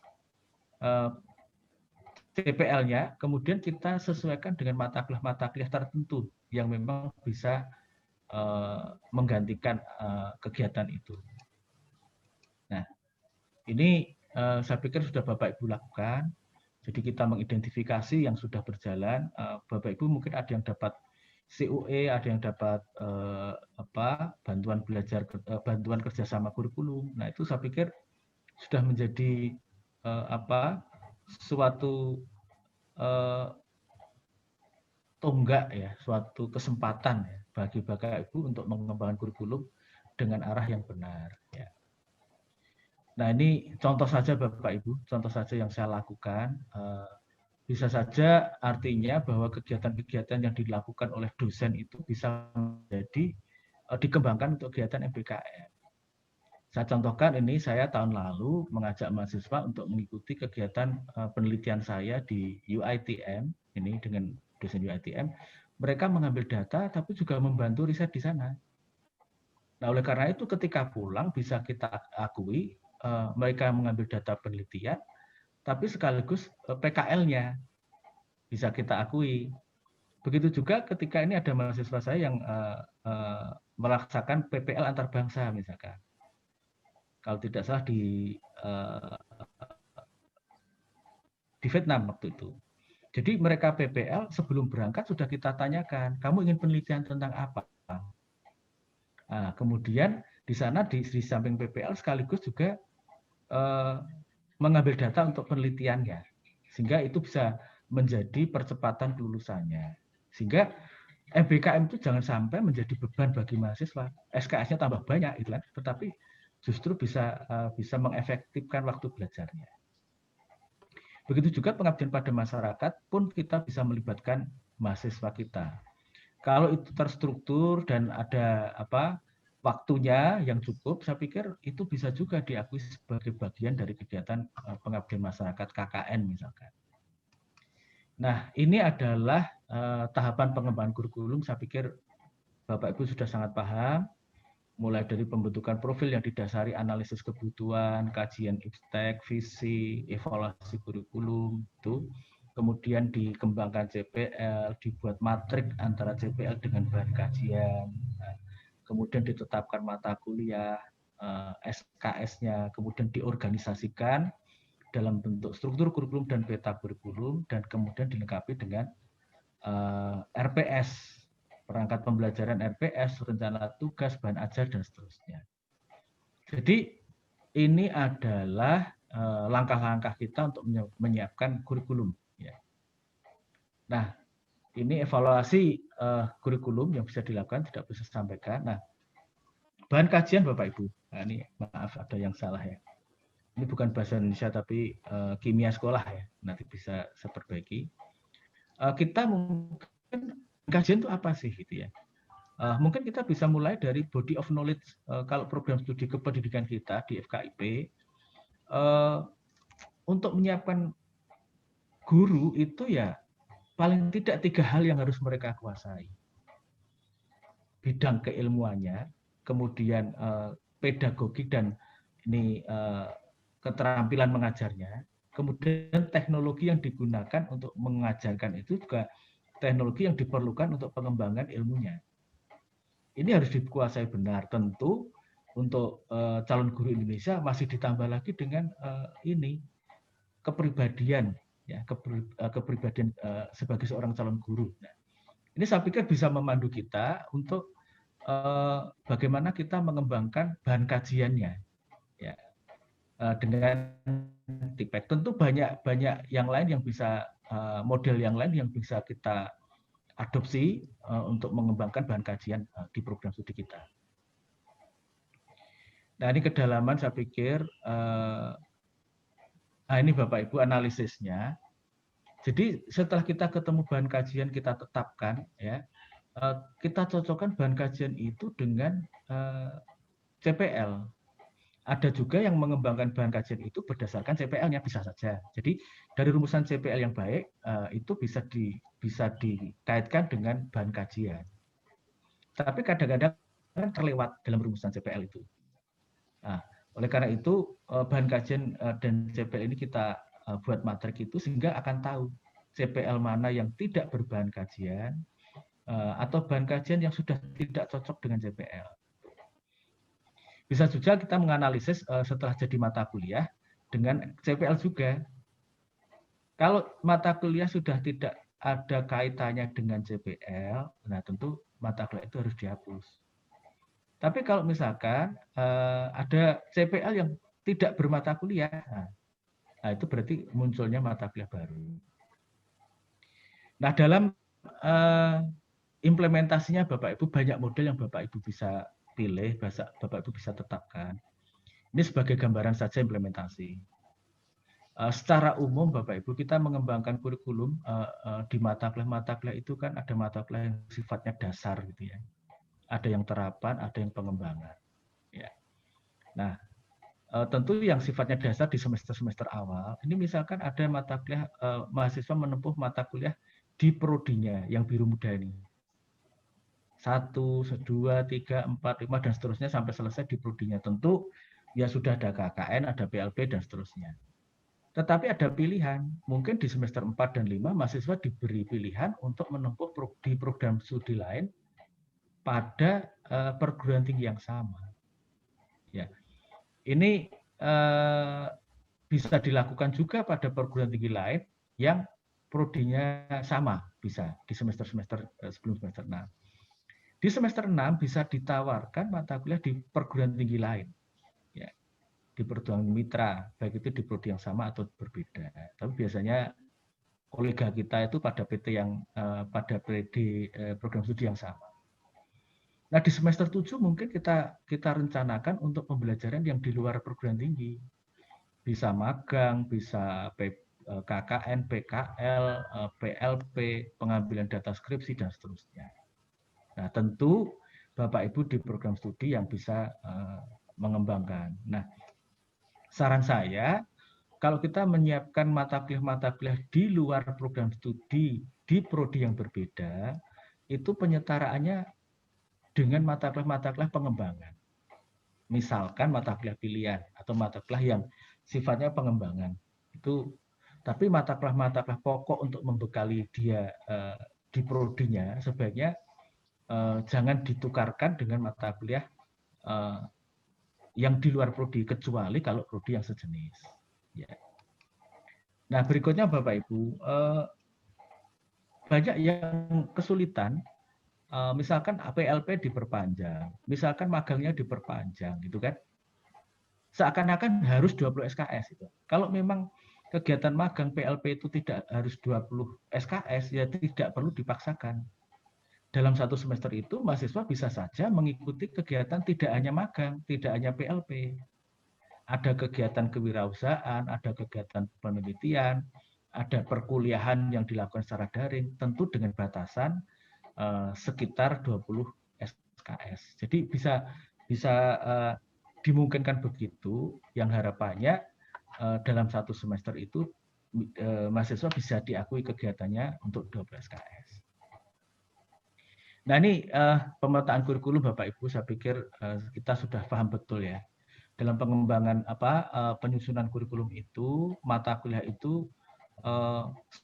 CPL-nya, kemudian kita sesuaikan dengan mata kuliah tertentu yang memang bisa menggantikan kegiatan itu. Nah, ini saya pikir sudah Bapak Ibu lakukan. Jadi kita mengidentifikasi yang sudah berjalan. Bapak Ibu mungkin ada yang dapat COE, ada yang dapat bantuan belajar, bantuan kerjasama kurikulum. Nah itu saya pikir sudah menjadi suatu tonggak ya, suatu kesempatan ya, bagi Bapak Ibu untuk mengembangkan kurikulum dengan arah yang benar. Ya. Nah ini contoh saja Bapak Ibu, contoh saja yang saya lakukan. Bisa saja artinya bahwa kegiatan-kegiatan yang dilakukan oleh dosen itu bisa menjadi dikembangkan untuk kegiatan MBKM. Saya contohkan ini, saya tahun lalu mengajak mahasiswa untuk mengikuti kegiatan penelitian saya di UITM, ini dengan dosen UITM. Mereka mengambil data tapi juga membantu riset di sana. Nah oleh karena itu ketika pulang bisa kita akui mereka mengambil data penelitian, tapi sekaligus PKL-nya bisa kita akui. Begitu juga ketika ini ada mahasiswa saya yang melaksanakan PPL antar bangsa misalkan. Kalau tidak salah di Vietnam waktu itu. Jadi mereka PPL sebelum berangkat sudah kita tanyakan, kamu ingin penelitian tentang apa? Nah, kemudian di sana di samping PPL sekaligus juga mengambil data untuk penelitiannya, sehingga itu bisa menjadi percepatan kelulusannya. Sehingga MBKM itu jangan sampai menjadi beban bagi mahasiswa. SKS-nya tambah banyak, gitu kan? Tetapi justru bisa mengefektifkan waktu belajarnya. Begitu juga pengabdian pada masyarakat pun kita bisa melibatkan mahasiswa kita. Kalau itu terstruktur dan ada waktunya yang cukup, saya pikir itu bisa juga diakui sebagai bagian dari kegiatan pengabdian masyarakat KKN misalkan. Nah, ini adalah tahapan pengembangan kurikulum. Saya pikir Bapak Ibu sudah sangat paham, mulai dari pembentukan profil yang didasari analisis kebutuhan, kajian iptek, visi, evaluasi kurikulum, itu kemudian dikembangkan CPL, dibuat matrik antara CPL dengan bahan kajian, kemudian ditetapkan mata kuliah, SKS-nya, kemudian diorganisasikan dalam bentuk struktur kurikulum dan peta kurikulum, dan kemudian dilengkapi dengan RPS perangkat pembelajaran RPS, rencana tugas, bahan ajar, dan seterusnya. Jadi ini adalah langkah-langkah kita untuk menyiapkan kurikulum. Ya. Nah, ini evaluasi kurikulum yang bisa dilakukan, tidak bisa sampaikan. Nah, bahan kajian Bapak Ibu. Nah, ini maaf ada yang salah ya. Ini bukan bahasa Indonesia tapi kimia sekolah ya. Nanti bisa saya perbaiki. Kita mungkin kajian itu apa sih gitu ya? Mungkin kita bisa mulai dari body of knowledge kalau program studi kependidikan kita di FKIP untuk menyiapkan guru itu ya paling tidak 3 hal yang harus mereka kuasai. Bidang keilmuannya, kemudian pedagogik dan ini keterampilan mengajarnya, kemudian teknologi yang digunakan untuk mengajarkan itu juga teknologi yang diperlukan untuk pengembangan ilmunya. Ini harus dikuasai benar. Tentu untuk calon guru Indonesia masih ditambah lagi dengan ini kepribadian, ya kepribadian sebagai seorang calon guru. Nah, ini saya pikir bisa memandu kita untuk bagaimana kita mengembangkan bahan kajiannya, ya dengan TIPEK. Tentu banyak yang lain yang bisa model yang lain yang bisa kita adopsi untuk mengembangkan bahan kajian di program studi kita. Nah ini kedalaman saya pikir, ini Bapak Ibu analisisnya. Jadi setelah kita ketemu bahan kajian kita tetapkan, ya kita cocokkan bahan kajian itu dengan CPL. Ada juga yang mengembangkan bahan kajian itu berdasarkan CPL-nya, bisa saja. Jadi dari rumusan CPL yang baik itu bisa dikaitkan dengan bahan kajian. Tapi kadang-kadang kan terlewat dalam rumusan CPL itu. Nah, oleh karena itu bahan kajian dan CPL ini kita buat matrik itu sehingga akan tahu CPL mana yang tidak berbahan kajian atau bahan kajian yang sudah tidak cocok dengan CPL. Bisa juga kita menganalisis setelah jadi mata kuliah dengan CPL juga. Kalau mata kuliah sudah tidak ada kaitannya dengan CPL, nah tentu mata kuliah itu harus dihapus. Tapi kalau misalkan ada CPL yang tidak bermata kuliah, nah itu berarti munculnya mata kuliah baru. Nah dalam implementasinya Bapak Ibu banyak model yang Bapak Ibu bisa pilih, Bapak Ibu bisa tetapkan. Ini sebagai gambaran saja implementasi. Secara umum Bapak Ibu kita mengembangkan kurikulum di mata kuliah itu kan ada mata kuliah yang sifatnya dasar gitu ya. Ada yang terapan, ada yang pengembangan. Ya. Nah, tentu yang sifatnya dasar di semester awal, ini misalkan ada mata kuliah mahasiswa menempuh mata kuliah di prodinya yang biru muda ini. 1, 2, 3, 4, 5 dan seterusnya sampai selesai di prodinya. Tentu ya sudah ada KKN, ada PLB dan seterusnya. Tetapi ada pilihan, mungkin di semester 4 dan 5 mahasiswa diberi pilihan untuk menempuh di program studi lain pada perguruan tinggi yang sama. Ya. Ini bisa dilakukan juga pada perguruan tinggi lain yang prodinya sama, bisa di semester-semester sebelum semester 6. Di semester 6 bisa ditawarkan mata kuliah di perguruan tinggi lain. Ya, di perguruan mitra, baik itu di prodi yang sama atau berbeda. Tapi biasanya kolega kita itu pada PT yang pada PD program studi yang sama. Nah, di semester 7 mungkin kita rencanakan untuk pembelajaran yang di luar perguruan tinggi. Bisa magang, bisa KKN, PKL, PLP, pengambilan data skripsi dan seterusnya. Nah, tentu Bapak Ibu di program studi yang bisa mengembangkan. Nah, saran saya, kalau kita menyiapkan mata kuliah di luar program studi di prodi yang berbeda, itu penyetaraannya dengan mata kuliah pengembangan. Misalkan mata kuliah pilihan atau mata kuliah yang sifatnya pengembangan. Itu, tapi mata kuliah pokok untuk membekali dia di prodinya sebaiknya jangan ditukarkan dengan mata kuliah yang di luar prodi, kecuali kalau prodi yang sejenis. Ya. Nah berikutnya Bapak Ibu, banyak yang kesulitan misalkan PLP diperpanjang, misalkan magangnya diperpanjang, gitu kan? Seakan-akan harus 20 SKS itu. Kalau memang kegiatan magang PLP itu tidak harus 20 SKS, ya tidak perlu dipaksakan. Dalam satu semester itu mahasiswa bisa saja mengikuti kegiatan tidak hanya magang, tidak hanya PLP. Ada kegiatan kewirausahaan, ada kegiatan penelitian, ada perkuliahan yang dilakukan secara daring, tentu dengan batasan sekitar 20 SKS. Jadi bisa dimungkinkan begitu, yang harapannya dalam satu semester itu mahasiswa bisa diakui kegiatannya untuk 12 SKS. Nah ini pemetaan kurikulum Bapak Ibu, saya pikir kita sudah paham betul ya. Dalam pengembangan penyusunan kurikulum itu, mata kuliah itu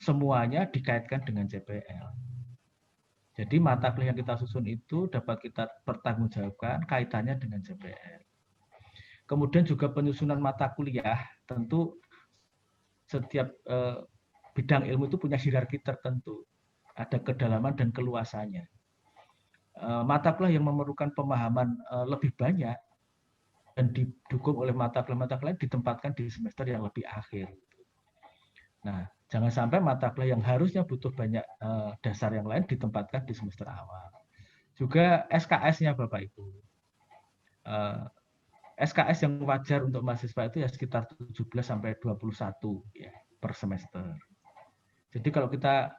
semuanya dikaitkan dengan CPL. Jadi mata kuliah yang kita susun itu dapat kita pertanggungjawabkan kaitannya dengan CPL. Kemudian juga penyusunan mata kuliah, tentu setiap bidang ilmu itu punya hierarki tertentu. Ada kedalaman dan keluasannya. Mata kuliah yang memerlukan pemahaman lebih banyak dan didukung oleh mata kuliah lain ditempatkan di semester yang lebih akhir. Nah, jangan sampai mata kuliah yang harusnya butuh banyak dasar yang lain ditempatkan di semester awal. Juga SKS-nya Bapak Ibu. SKS yang wajar untuk mahasiswa itu ya sekitar 17 sampai 21 ya per semester. Jadi kalau kita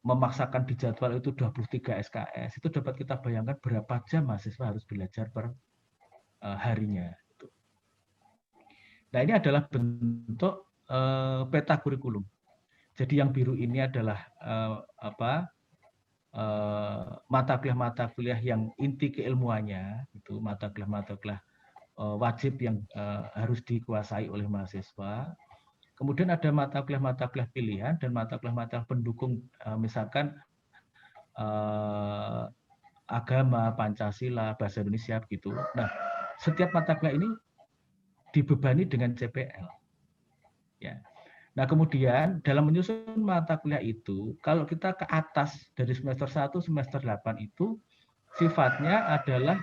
memaksakan di jadwal itu 23 SKS, itu dapat kita bayangkan berapa jam mahasiswa harus belajar per harinya. Nah, ini adalah bentuk peta kurikulum. Jadi yang biru ini adalah mata kuliah yang inti keilmuannya, itu mata kuliah wajib yang harus dikuasai oleh mahasiswa. Kemudian ada mata kuliah pilihan dan mata kuliah pendukung, misalkan agama, Pancasila, bahasa Indonesia begitu. Nah, setiap mata kuliah ini dibebani dengan CPL. Ya. Nah, kemudian dalam menyusun mata kuliah itu, kalau kita ke atas dari semester 1, semester 8 itu sifatnya adalah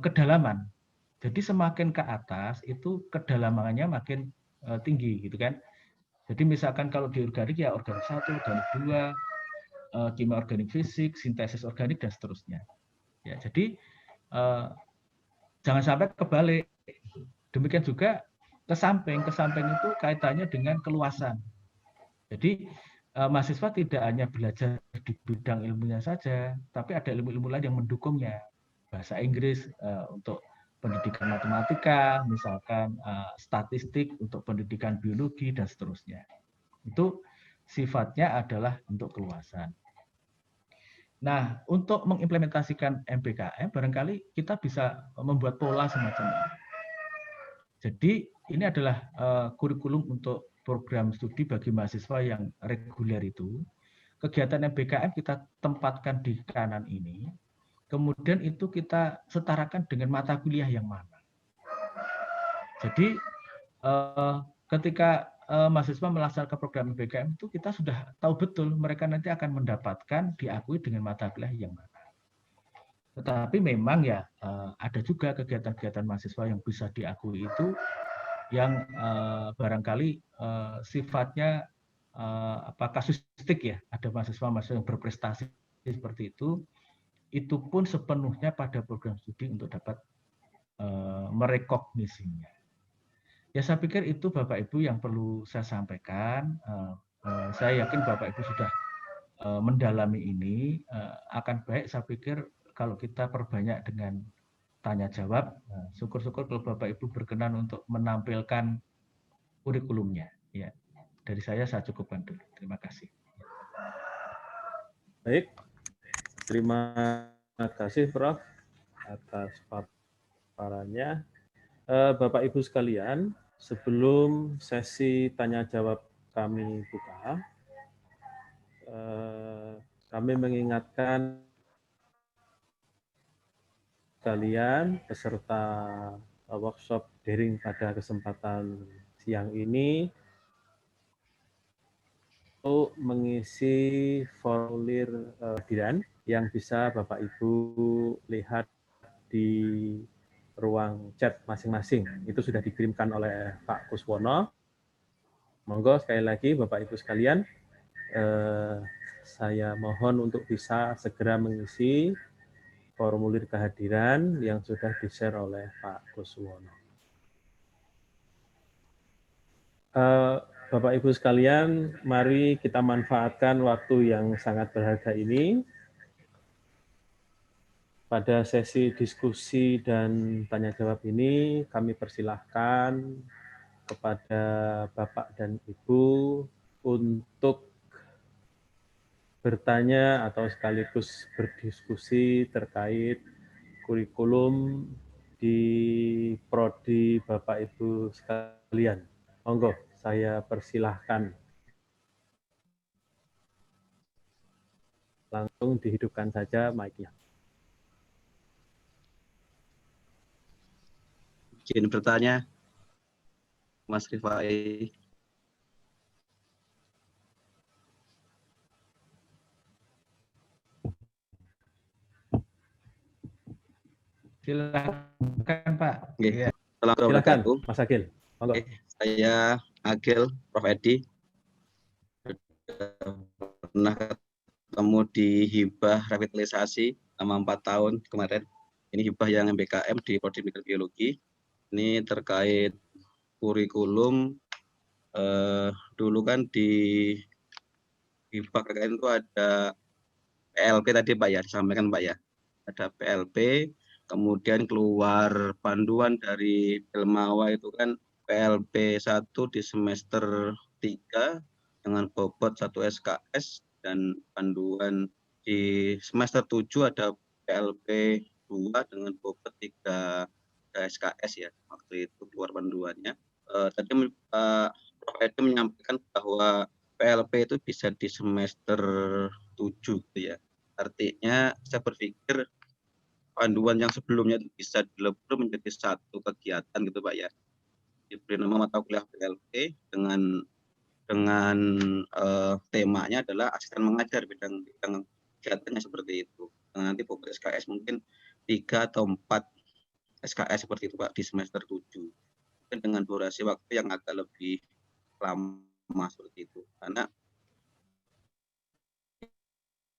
kedalaman. Jadi semakin ke atas itu kedalamannya makin tinggi gitu kan. Jadi misalkan kalau di organik ya organik 1, organik 2, kimia organik fisik, sintesis organik dan seterusnya. Ya, jadi jangan sampai kebalik. Demikian juga ke samping itu kaitannya dengan keluasan. Jadi mahasiswa tidak hanya belajar di bidang ilmunya saja, tapi ada ilmu-ilmu lain yang mendukungnya. Bahasa Inggris untuk pendidikan matematika, misalkan statistik untuk pendidikan biologi dan seterusnya. Itu sifatnya adalah untuk keluasan. Nah, untuk mengimplementasikan MBKM, barangkali kita bisa membuat pola semacam ini. Jadi, ini adalah kurikulum untuk program studi bagi mahasiswa yang reguler itu. Kegiatan MBKM kita tempatkan di kanan ini, kemudian itu kita setarakan dengan mata kuliah yang mana. Jadi, ketika mahasiswa melaksanakan program MBKM itu kita sudah tahu betul mereka nanti akan mendapatkan diakui dengan mata kuliah yang mana. Tetapi memang ya ada juga kegiatan-kegiatan mahasiswa yang bisa diakui itu yang barangkali sifatnya kasusistik ya. Ada mahasiswa-mahasiswa yang berprestasi seperti itu pun sepenuhnya pada program studi untuk dapat merekognisinya. Ya saya pikir itu Bapak Ibu yang perlu saya sampaikan. Saya yakin Bapak Ibu sudah mendalami ini. Akan baik saya pikir kalau kita perbanyak dengan tanya jawab. Syukur-syukur kalau Bapak Ibu berkenan untuk menampilkan kurikulumnya. Ya, dari saya cukupkan dulu. Terima kasih. Baik, terima kasih Prof atas paparannya. Bapak Ibu sekalian, sebelum sesi tanya jawab kami buka, kami mengingatkan kalian peserta workshop daring pada kesempatan siang ini mengisi formulir kehadiran yang bisa Bapak Ibu lihat di ruang chat masing-masing. Itu sudah dikirimkan oleh Pak Kuswono. Monggo sekali lagi Bapak Ibu sekalian, saya mohon untuk bisa segera mengisi formulir kehadiran yang sudah di-share oleh Pak Kuswono. Bapak Ibu sekalian, mari kita manfaatkan waktu yang sangat berharga ini. Pada sesi diskusi dan tanya jawab ini, kami persilahkan kepada Bapak dan Ibu untuk bertanya atau sekaligus berdiskusi terkait kurikulum di prodi Bapak Ibu sekalian. Monggo, saya persilahkan. Langsung dihidupkan saja mic-nya. Izin bertanya, Mas Rifai. Silakan Pak. Oke. Ya. Silakan Mas Agil. Monggo. Saya Agil, Prof. Edi. Pernah ketemu di hibah revitalisasi selama 4 tahun kemarin. Ini hibah yang MBKM di Prodi Mikrobiologi. Ini terkait kurikulum. Dulu kan di hibah KKN itu ada PLP tadi Pak ya, disampaikan Pak ya. Ada PLP, kemudian keluar panduan dari Pelmawa itu kan PLP 1 di semester 3 dengan bobot 1 SKS, dan panduan di semester 7 ada PLP 2 dengan bobot 3 SKS ya, waktu itu keluar panduannya. Tadi Prof. Edi menyampaikan bahwa PLP itu bisa di semester 7 gitu ya. Artinya saya berpikir panduan yang sebelumnya itu bisa dilebur menjadi satu kegiatan gitu Pak ya. Diberi nama mata kuliah PLP dengan temanya adalah asisten mengajar, bidang kegiatannya seperti itu. Nah, nanti bobot SKS mungkin 3 atau 4 SKS seperti itu Pak di semester 7. Dan dengan durasi waktu yang agak lebih lama seperti itu. Karena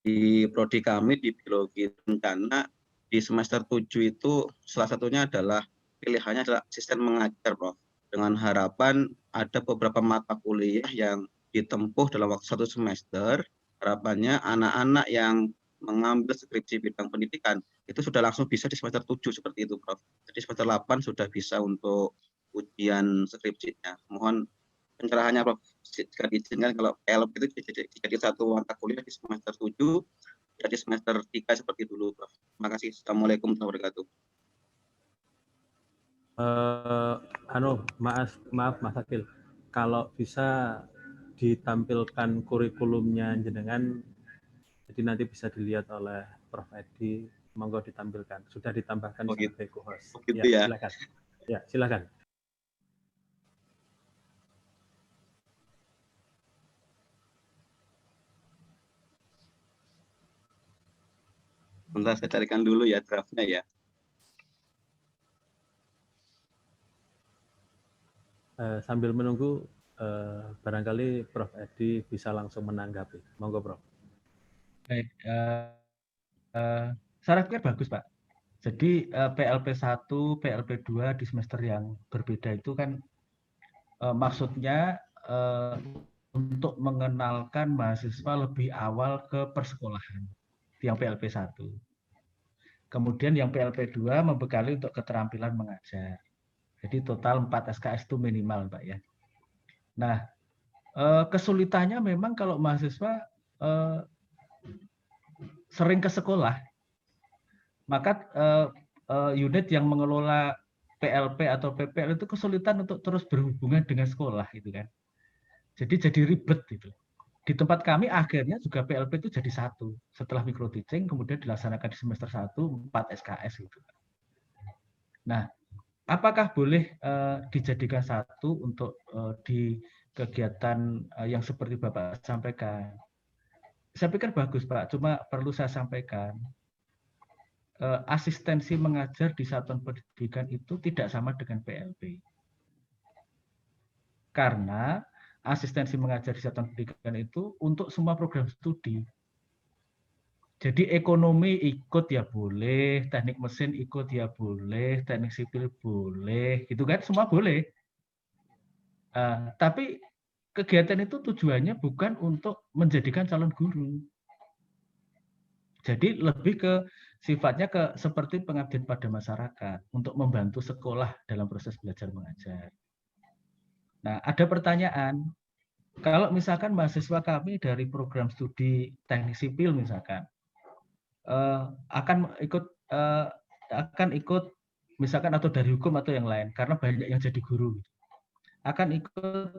di prodi kami di biologi bencana di semester 7 itu salah satunya adalah pilihannya adalah asisten mengajar Prof. Dengan harapan ada beberapa mata kuliah yang ditempuh dalam waktu 1 semester. Harapannya anak-anak yang mengambil skripsi bidang pendidikan itu sudah langsung bisa di semester 7 seperti itu Prof. Jadi semester 8 sudah bisa untuk ujian skripsinya. Mohon pencerahannya Prof. Jika diizinkan kalau PLP itu jadi satu mata kuliah di semester 7, jadi semester 3 seperti dulu Prof. Terima kasih. Assalamualaikum warahmatullahi wabarakatuh. Maaf Mas Akil, kalau bisa ditampilkan kurikulumnya jenengan, jadi nanti bisa dilihat oleh Prof. Edi, monggo ditampilkan. Sudah ditambahkan sebagai co-host. Begitu ya. Silakan. Ya, silakan. Bentar saya carikan dulu ya draftnya ya. Sambil menunggu, barangkali Prof. Edi bisa langsung menanggapi. Monggo Prof. Baik, saya pikir bagus Pak. Jadi PLP 1, PLP 2 di semester yang berbeda itu kan maksudnya untuk mengenalkan mahasiswa lebih awal ke persekolahan, yang PLP 1. Kemudian yang PLP 2 membekali untuk keterampilan mengajar. Jadi total 4 SKS itu minimal Pak ya. Nah, kesulitannya memang kalau mahasiswa sering ke sekolah, maka unit yang mengelola PLP atau PPL itu kesulitan untuk terus berhubungan dengan sekolah gitu kan. Jadi ribet gitu. Di tempat kami akhirnya juga PLP itu jadi 1 setelah micro teaching, kemudian dilaksanakan di semester 1 4 SKS gitu. Nah, apakah boleh dijadikan 1 untuk di kegiatan yang seperti Bapak sampaikan. Saya pikir bagus Pak, cuma perlu saya sampaikan, asistensi mengajar di satuan pendidikan itu tidak sama dengan PLP. Karena asistensi mengajar di satuan pendidikan itu untuk semua program studi. Jadi ekonomi ikut ya boleh, teknik mesin ikut ya boleh, teknik sipil boleh, gitu kan, semua boleh. Tapi kegiatan itu tujuannya bukan untuk menjadikan calon guru. Jadi lebih ke sifatnya seperti pengabdian pada masyarakat untuk membantu sekolah dalam proses belajar mengajar. Nah, ada pertanyaan, kalau misalkan mahasiswa kami dari program studi teknik sipil misalkan akan ikut misalkan atau dari hukum atau yang lain karena banyak yang jadi guru akan ikut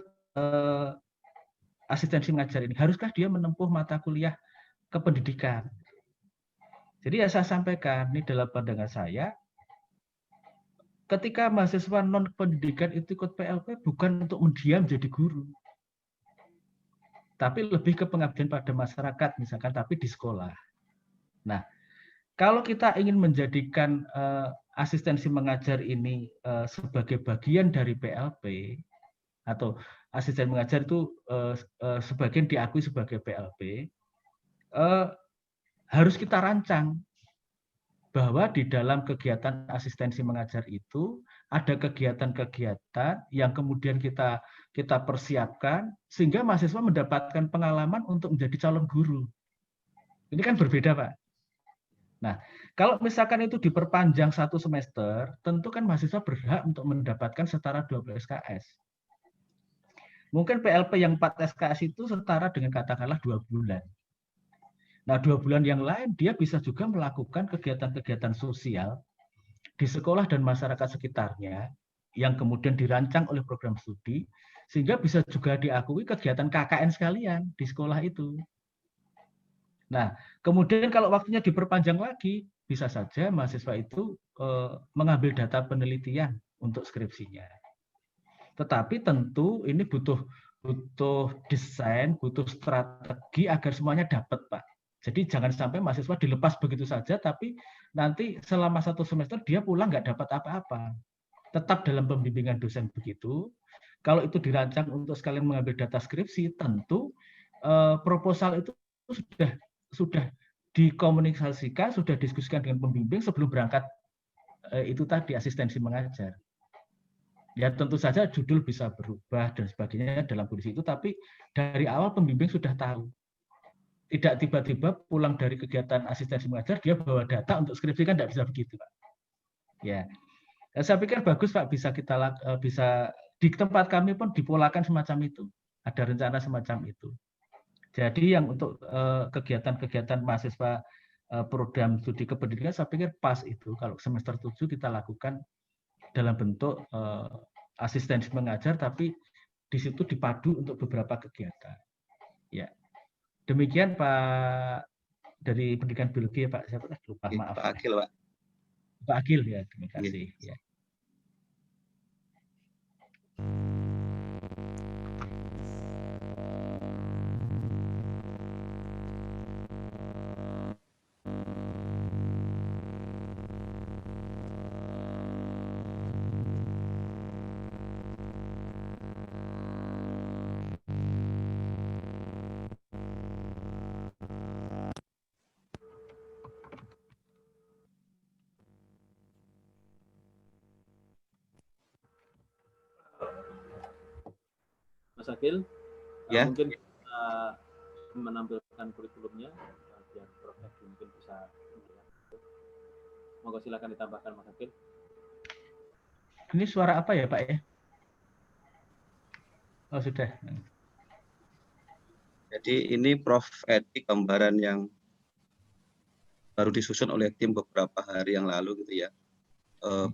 asistensi mengajar ini, haruskah dia menempuh mata kuliah kependidikan? Jadi ya saya sampaikan, ini dalam pandangan saya, ketika mahasiswa non pendidikan itu ikut PLP bukan untuk mendiam jadi guru, tapi lebih ke pengabdian pada masyarakat misalkan, tapi di sekolah. Nah, kalau kita ingin menjadikan asistensi mengajar ini sebagai bagian dari PLP, atau asisten mengajar itu sebagian diakui sebagai PLP, harus kita rancang bahwa di dalam kegiatan asistensi mengajar itu ada kegiatan-kegiatan yang kemudian kita persiapkan sehingga mahasiswa mendapatkan pengalaman untuk menjadi calon guru. Ini kan berbeda, Pak. Nah, kalau misalkan itu diperpanjang 1 semester, tentu kan mahasiswa berhak untuk mendapatkan setara 20 SKS. Mungkin PLP yang 4 SKS itu setara dengan katakanlah 2 bulan. Nah, 2 bulan yang lain dia bisa juga melakukan kegiatan-kegiatan sosial di sekolah dan masyarakat sekitarnya yang kemudian dirancang oleh program studi, sehingga bisa juga diakui kegiatan KKN sekalian di sekolah itu. Nah, kemudian kalau waktunya diperpanjang lagi, bisa saja mahasiswa itu mengambil data penelitian untuk skripsinya. Tetapi tentu ini butuh desain, butuh strategi agar semuanya dapat, Pak. Jadi jangan sampai mahasiswa dilepas begitu saja, tapi nanti selama 1 semester dia pulang nggak dapat apa-apa. Tetap dalam pembimbingan dosen begitu. Kalau itu dirancang untuk sekalian mengambil data skripsi, tentu proposal itu sudah dikomunikasikan, sudah diskusikan dengan pembimbing sebelum berangkat itu tadi asistensi mengajar. Ya tentu saja judul bisa berubah dan sebagainya dalam kondisi itu, tapi dari awal pembimbing sudah tahu. Tidak tiba-tiba pulang dari kegiatan asistensi mengajar, dia bawa data untuk skripsi, kan tidak bisa begitu, Pak. Ya, saya pikir bagus, Pak, bisa di tempat kami pun dipolakan semacam itu. Ada rencana semacam itu. Jadi yang untuk kegiatan-kegiatan mahasiswa program studi kependidikan, saya pikir pas itu. Kalau semester 7 kita lakukan dalam bentuk asistensi mengajar, tapi di situ dipadu untuk beberapa kegiatan. Ya, demikian Pak dari pendidikan biologi ya Pak. Saya lupa, maaf. Pak Akil, Pak. Pak Akil ya, terima kasih. Ya. Mas Akil, ya. Mungkin kita menampilkan kurikulumnya biar Prof. Edi mungkin bisa. Monggo silakan ditambahkan Mas Akil. Ini suara apa ya Pak ya? Oh sudah. Jadi ini Prof. Edi gambaran yang baru disusun oleh tim beberapa hari yang lalu gitu ya,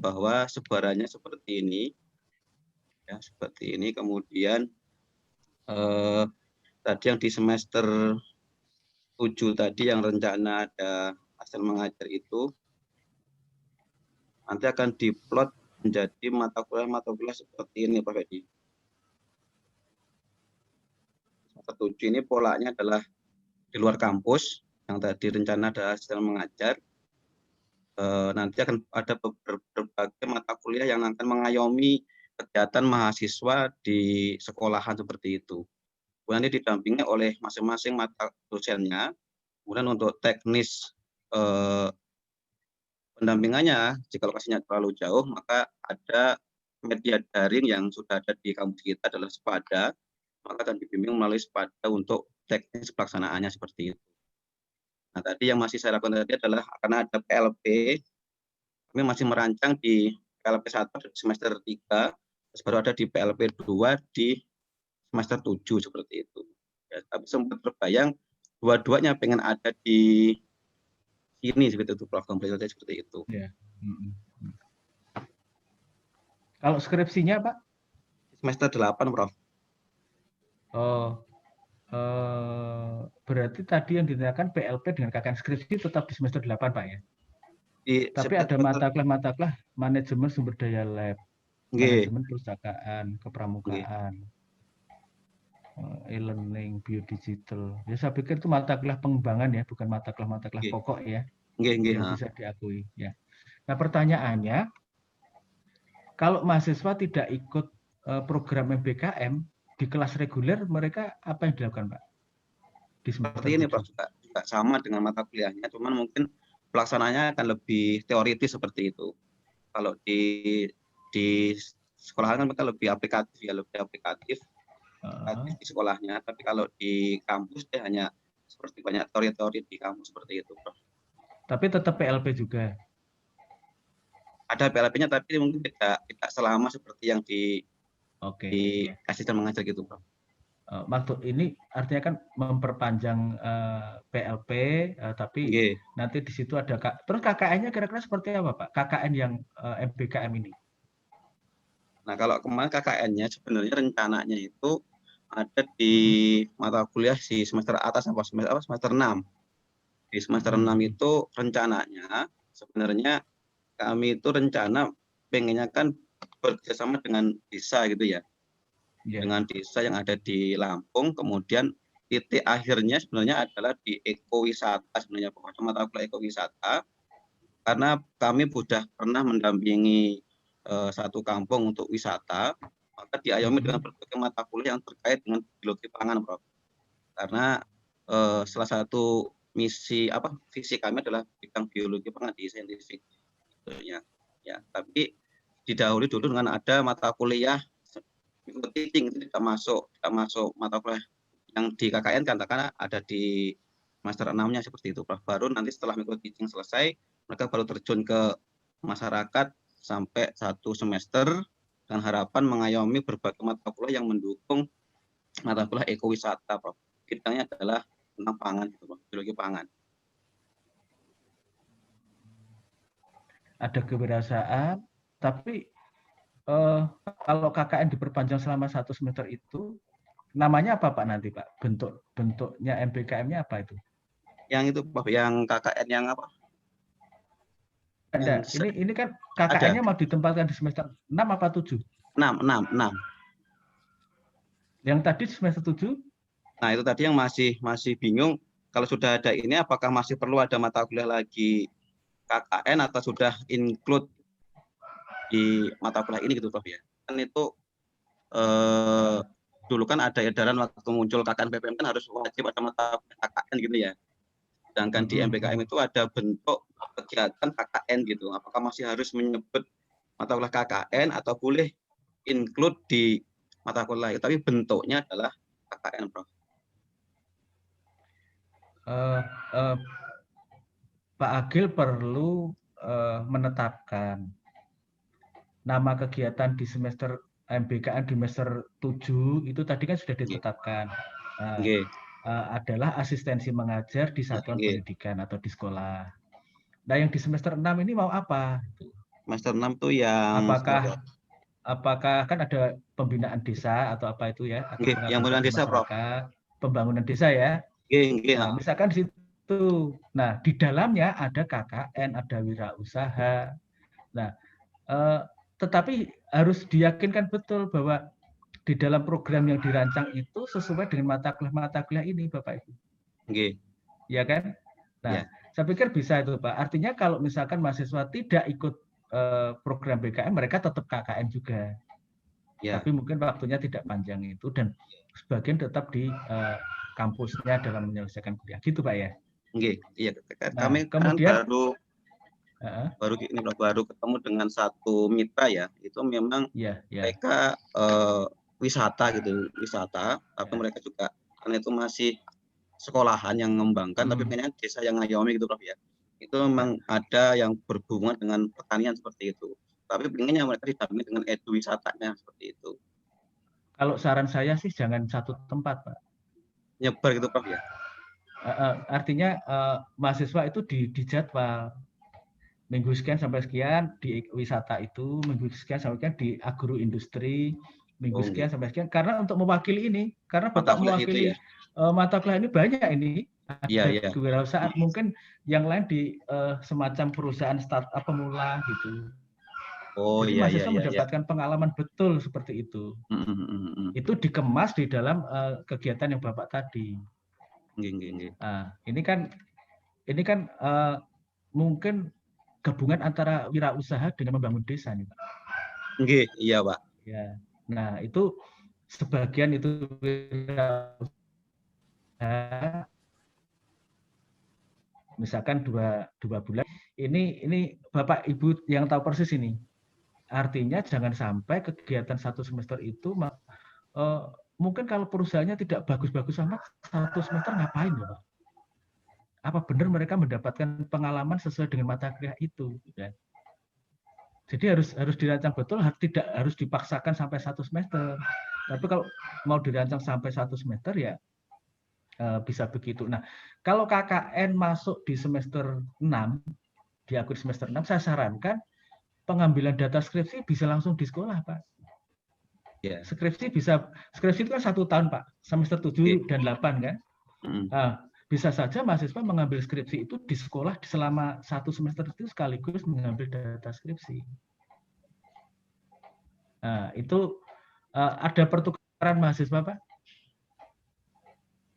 bahwa sebarannya seperti ini, ya seperti ini. Kemudian tadi yang di semester 7 tadi yang rencana ada asal mengajar itu nanti akan diplot menjadi mata kuliah seperti ini Pak Edi. 7 ini polanya adalah di luar kampus, yang tadi rencana adalah sedang mengajar. Nanti akan ada berbagai mata kuliah yang akan mengayomi kegiatan mahasiswa di sekolahan seperti itu. Kemudian nanti didampingi oleh masing-masing mata dosennya. Kemudian untuk teknis pendampingannya, jika lokasinya terlalu jauh, maka ada media daring yang sudah ada di kampus kita adalah Sepada, maka akan dibimbing melalui Sepada untuk teknis pelaksanaannya seperti itu. Nah, tadi yang masih saya lakukan tadi adalah karena ada PLP, kami masih merancang di PLP 1 semester 3, terus baru ada di PLP 2 di semester 7 seperti itu. Ya, tapi sempat terbayang dua-duanya pengen ada di sini seperti itu, Prof. Kompleksnya seperti itu. Ya. Kalau skripsinya, Pak? Semester 8, Prof. Oh, berarti tadi yang ditanyakan PLP dengan KKN skripsi tetap di semester 8, Pak ya? Tapi ada mata kelas manajemen sumber daya lab, manajemen perpustakaan, kepramukaan, e-learning, biodigital. Ya saya pikir itu mata kuliah pengembangan ya, bukan mata kelas pokok ya. Yang bisa diakui ya. Nah, pertanyaannya, kalau mahasiswa tidak ikut program MBKM di kelas reguler, mereka apa yang dilakukan, Pak? Seperti ini, Prof, juga sama dengan mata kuliahnya, cuman mungkin pelaksanaannya akan lebih teoritis seperti itu. Kalau di sekolah kan mereka lebih aplikatif ya, di sekolahnya. Tapi kalau di kampus dia hanya seperti banyak teori-teori di kampus seperti itu, Prof. Tapi tetap PLP juga. Ada PLP-nya, tapi mungkin tidak selama seperti yang di asisten mengajar gitu, Prof. Maksud ini artinya kan memperpanjang PLP, tapi nanti di situ ada terus KKN-nya kira-kira seperti apa, Pak? KKN yang MBKM ini? Nah, kalau kemarin KKN-nya sebenarnya rencananya itu ada di mata kuliah di semester atas semester 6. Di semester 6 itu rencananya sebenarnya kami itu rencana pengennya kan bekerjasama dengan desa gitu ya. Dengan desa yang ada di Lampung, kemudian titik akhirnya sebenarnya adalah di ekowisata sebenarnya, mata kuliah ekowisata, karena kami sudah pernah mendampingi satu kampung untuk wisata, maka diayomi dengan berbagai mata kuliah yang terkait dengan biologi pangan, Prof. Karena salah satu visi kami adalah bidang biologi pangan di saintifik, ya. Tapi didahului dulu dengan ada mata kuliah teaching, itu tidak masuk mata kuliah yang di KKN katakan ada di semester 6-nya seperti itu, Prof. Baru nanti setelah micro teaching selesai, mereka baru terjun ke masyarakat sampai 1 semester dengan harapan mengayomi berbagai mata kuliah yang mendukung mata kuliah ekowisata, Prof. Bidangnya adalah tentang pangan, gitu, Prof. Biologi pangan. Ada kewirausahaan, tapi kalau KKN diperpanjang selama 1 semester itu, namanya apa, Pak, nanti, Pak? Bentuknya MBKM-nya apa itu? Yang itu, Prof, yang KKN yang apa? Ada. Ini kan KKN-nya mau ditempatkan di semester 6 apa 7? 6. Yang tadi semester 7? Nah, itu tadi yang masih bingung, kalau sudah ada ini apakah masih perlu ada mata kuliah lagi KKN atau sudah include di mata kuliah ini gitu, Prof, ya. Kan itu dulu kan ada edaran waktu muncul KKN PPM kan harus wajib ada mata kuliah KKN gitu ya. Sedangkan di MBKM itu ada bentuk kegiatan KKN gitu. Apakah masih harus menyebut mata kuliah KKN atau boleh include di mata kuliah, tapi bentuknya adalah KKN, Prof. Pak Agil perlu menetapkan nama kegiatan di semester MBKM di semester 7 itu tadi kan sudah ditetapkan. Adalah asistensi mengajar di satuan pendidikan atau di sekolah. Nah, yang di semester 6 ini mau apa? Semester 6 tuh yang apakah kan ada pembinaan desa atau apa itu ya? Yang pembinaan desa, Prof. Pembangunan desa ya. Nah, misalkan di situ. Nah, di dalamnya ada KKN, ada wirausaha. Nah, tetapi harus diyakinkan betul bahwa di dalam program yang dirancang itu sesuai dengan mata kuliah ini, Bapak Ibu. Nggih. Ya kan? Nah, Ya. saya pikir bisa itu, Pak. Artinya kalau misalkan mahasiswa tidak ikut program BKM, mereka tetap KKN juga. Ya. Tapi mungkin waktunya tidak panjang itu, dan sebagian tetap di kampusnya dalam menyelesaikan kuliah. Gitu, Pak ya? Nggih. Iya. Nah, Kami kan kemudian baru ketemu dengan satu mitra ya. Itu memang mereka wisata gitu, tapi mereka juga karena itu masih sekolahan yang mengembangkan, tapi pengennya desa yang ngayomi gitu, Prof ya. Itu memang ada yang berhubungan dengan pertanian seperti itu. Tapi pengennya mereka didampingi dengan edu wisatanya seperti itu. Kalau saran saya sih jangan satu tempat, Pak. Nyebar gitu, Prof ya. Artinya mahasiswa itu dijadwal. Minggu sekian sampai sekian di wisata itu, minggu sekian sampai sekian di agroindustri, minggu sekian sampai sekian. Karena untuk mewakili ini, karena Bapak mewakili mata kuliah ini banyak ini. Ada kewirausahaan, mungkin yang lain di semacam perusahaan startup pemula gitu. Jadi mahasiswa mendapatkan pengalaman betul seperti itu. Itu dikemas di dalam kegiatan yang Bapak tadi. Nah, ini kan mungkin gabungan antara wirausaha dengan membangun desa nih, Pak. Nggih, iya, Pak. Ya. Nah, itu sebagian itu wirausaha, misalkan dua bulan. Ini Bapak Ibu yang tahu persis ini. Artinya jangan sampai kegiatan satu semester itu mungkin kalau perusahaannya tidak bagus-bagus amat, satu semester ngapain ya, Pak? Apa benar mereka mendapatkan pengalaman sesuai dengan mata kuliah itu? Ya. Jadi harus dirancang betul, tidak harus dipaksakan sampai satu semester. Tapi kalau mau dirancang sampai satu semester ya bisa begitu. Nah, kalau KKN masuk di semester 6, di akhir semester 6, saya sarankan pengambilan data skripsi bisa langsung di sekolah, Pak. Yeah. Skripsi itu kan 1 tahun, Pak. Semester 7 dan 8 kan. Bisa saja mahasiswa mengambil skripsi itu di sekolah selama 1 semester itu sekaligus mengambil data skripsi. Nah, itu ada pertukaran mahasiswa, Pak?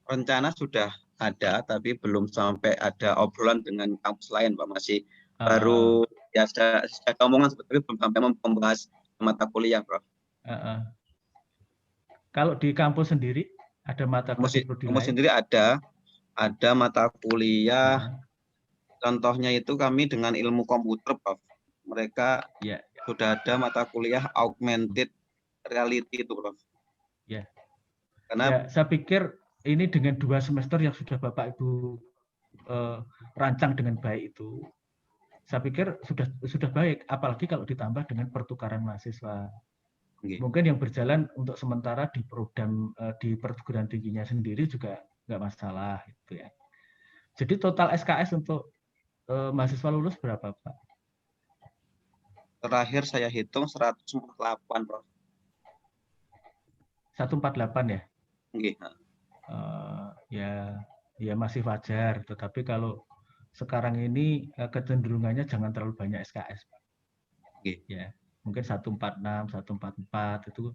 Rencana sudah ada, tapi belum sampai ada obrolan dengan kampus lain, Pak. Masih baru ya sudah omongan sebetulnya belum sampai membahas mata kuliah, Prof. Kalau di kampus sendiri ada mata kuliah kampus sendiri ada mata kuliah. Contohnya itu kami dengan ilmu komputer, Prof. Mereka sudah ada mata kuliah augmented reality itu, Prof. Ya. Karena saya pikir ini dengan 2 semester yang sudah Bapak Ibu rancang dengan baik itu, saya pikir sudah baik, apalagi kalau ditambah dengan pertukaran mahasiswa. Mungkin yang berjalan untuk sementara di program di perguruan tingginya sendiri juga nggak masalah, gitu ya. Jadi total SKS untuk mahasiswa lulus berapa, Pak? Terakhir saya hitung 148, Prof. 148 ya? Nggih. Ya masih wajar, tetapi kalau sekarang ini kecenderungannya jangan terlalu banyak SKS, Pak. Ya, mungkin 146, 144 itu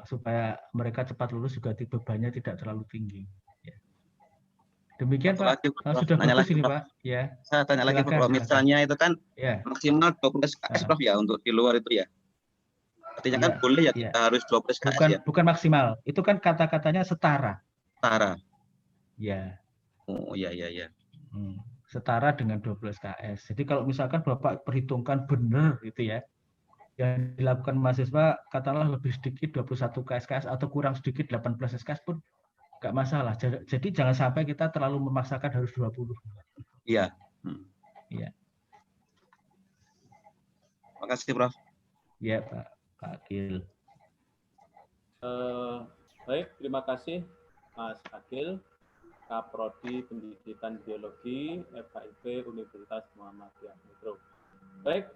supaya mereka cepat lulus juga bebannya tidak terlalu tinggi. Ya. Demikian, Pak. Sudah bagus ini, Pak. Ya. Saya tanya lagi, Prof. Misalnya itu kan maksimal 20 SKS, Prof, ya, untuk di luar itu ya. Artinya kan boleh ya kita harus 20 SKS ya. Bukan maksimal. Itu kan kata-katanya setara. Setara. Ya. Oh, iya. Setara dengan 12 SKS. Jadi kalau misalkan Bapak perhitungkan benar gitu ya, yang dilakukan mahasiswa katakanlah lebih sedikit 21 SKS atau kurang sedikit 18 SKS pun nggak masalah. Jadi jangan sampai kita terlalu memaksakan harus 20. Iya. Iya. Makasih, Prof. Iya, Pak Akil. Baik, terima kasih Mas Akil, Kaprodi Pendidikan Biologi FKIP Universitas Muhammadiyah Metro. Baik,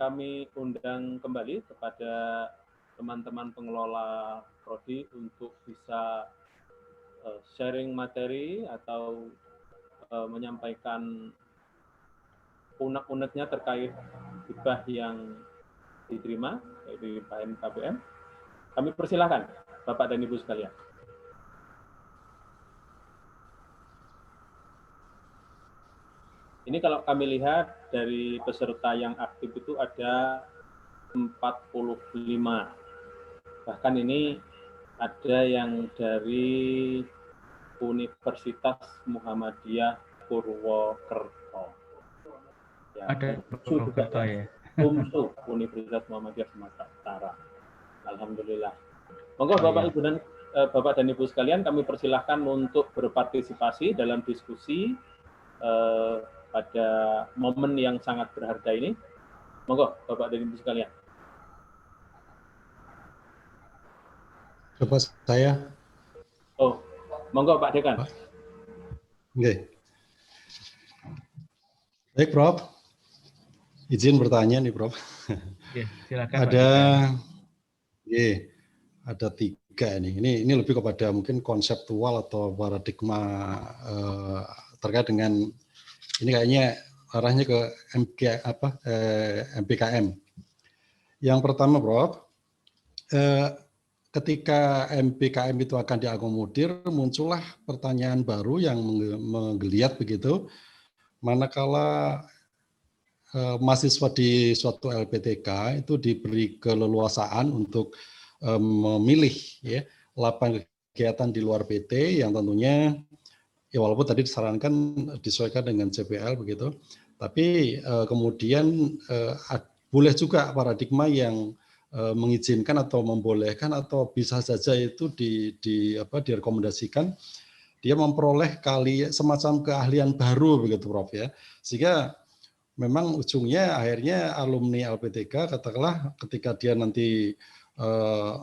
kami undang kembali kepada teman-teman pengelola prodi untuk bisa sharing materi atau menyampaikan unek-uneknya terkait hibah yang diterima dari KMKBM. Kami persilahkan Bapak dan Ibu sekalian. Ini kalau kami lihat dari peserta yang aktif itu ada 45. Bahkan ini ada yang dari Universitas Muhammadiyah Purwokerto. Ya, Ada Purwokerto ya. UMSU, Universitas Muhammadiyah Sumatera Utara. Alhamdulillah. Monggo Bapak Ibu dan Bapak dan Ibu sekalian, kami persilahkan untuk berpartisipasi dalam diskusi pada momen yang sangat berharga ini. Monggo Bapak dan Ibu sekalian. Coba saya. Oh, monggo Pak Dekan. Oke. Baik, Prof. Izin bertanya nih, Prof. Oke, silakan. Ada 3 ini. Ini lebih kepada mungkin konseptual atau paradigma terkait dengan ini kayaknya arahnya ke MPKM. Yang pertama, Prof, ketika MPKM itu akan diakomodir, muncullah pertanyaan baru yang menggeliat begitu, manakala mahasiswa di suatu LPTK itu diberi keleluasaan untuk memilih ya lapangan kegiatan di luar PT yang tentunya ya walaupun tadi disarankan disesuaikan dengan CPL begitu, tapi kemudian boleh juga paradigma yang mengizinkan atau membolehkan atau bisa saja itu direkomendasikan dia memperoleh semacam keahlian baru begitu Prof ya, sehingga memang ujungnya akhirnya alumni LPTK katakanlah ketika dia nanti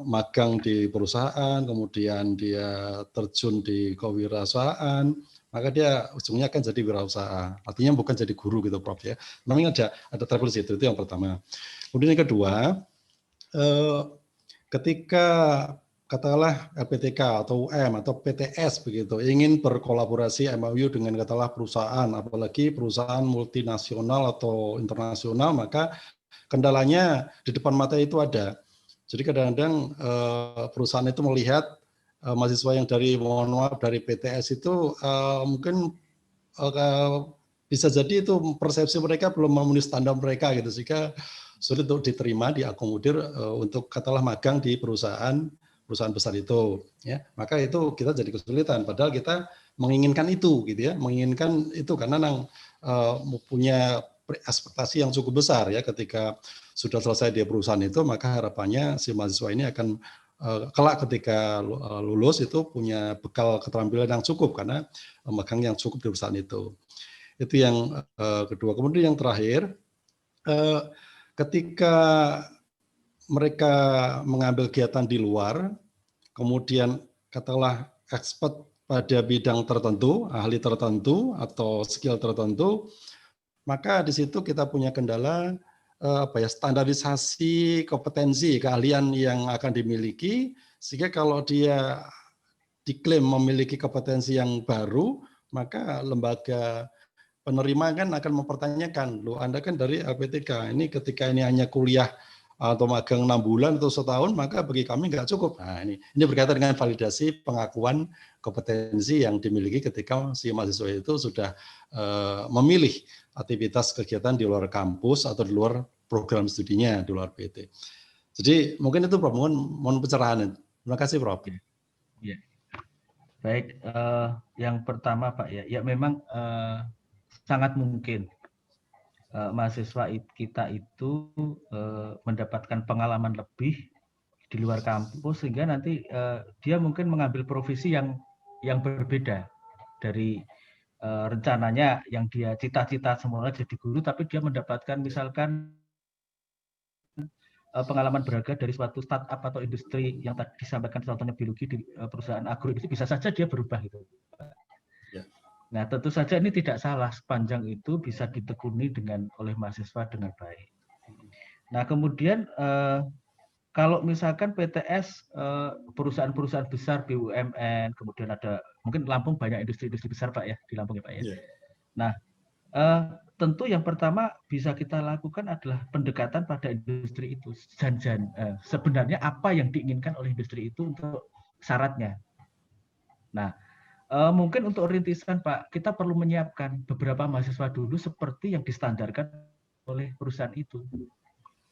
magang di perusahaan, kemudian dia terjun di kewirausahaan, maka dia ujungnya akan jadi wirausaha. Artinya bukan jadi guru gitu Prof ya. Memang ada travel itu yang pertama. Kemudian yang kedua, ketika katakanlah LPTK atau UM atau PTS begitu ingin berkolaborasi MOU dengan katakanlah perusahaan, apalagi perusahaan multinasional atau internasional, maka kendalanya di depan mata itu ada. Jadi kadang-kadang perusahaan itu melihat mahasiswa yang dari PTS itu mungkin bisa jadi itu persepsi mereka belum memenuhi standar mereka gitu, sehingga sulit untuk diterima, diakomodir untuk katakanlah magang di perusahaan besar itu ya, maka itu kita jadi kesulitan padahal kita menginginkan itu gitu ya, menginginkan itu karena punya ekspektasi yang cukup besar ya, ketika sudah selesai di perusahaan itu maka harapannya si mahasiswa ini akan kelak ketika lulus itu punya bekal keterampilan yang cukup karena magang yang cukup di perusahaan itu yang kedua. Kemudian yang terakhir, ketika mereka mengambil kegiatan di luar, kemudian katakanlah expert pada bidang tertentu, ahli tertentu atau skill tertentu, maka di situ kita punya kendala standarisasi kompetensi keahlian yang akan dimiliki, sehingga kalau dia diklaim memiliki kompetensi yang baru, maka lembaga penerima kan akan mempertanyakan, loh Anda kan dari LPTK, ini ketika ini hanya kuliah atau magang 6 bulan atau setahun, maka bagi kami nggak cukup. Nah, ini berkaitan dengan validasi pengakuan kompetensi yang dimiliki ketika si mahasiswa itu sudah memilih aktivitas kegiatan di luar kampus atau di luar program studinya, di luar PT. Jadi mungkin itu Prof, mohon pencerahan. Terima kasih Prof. Ya. Baik, yang pertama Pak ya memang sangat mungkin mahasiswa kita itu mendapatkan pengalaman lebih di luar kampus, sehingga nanti dia mungkin mengambil profesi yang berbeda dari rencananya yang dia cita-cita semula jadi guru, tapi dia mendapatkan misalkan pengalaman berharga dari suatu startup atau industri yang tadi disampaikan contohnya biologi di perusahaan agro, itu bisa saja dia berubah gitu. Nah, tentu saja ini tidak salah sepanjang itu bisa ditekuni oleh mahasiswa dengan baik. Nah, kemudian kalau misalkan PTS perusahaan-perusahaan besar BUMN, kemudian ada mungkin Lampung banyak industri-industri besar Pak ya, di Lampung ya Pak ya. Nah, tentu yang pertama bisa kita lakukan adalah pendekatan pada industri itu. Sebenarnya apa yang diinginkan oleh industri itu untuk syaratnya. Nah, mungkin untuk rintisan Pak, kita perlu menyiapkan beberapa mahasiswa dulu seperti yang distandarkan oleh perusahaan itu.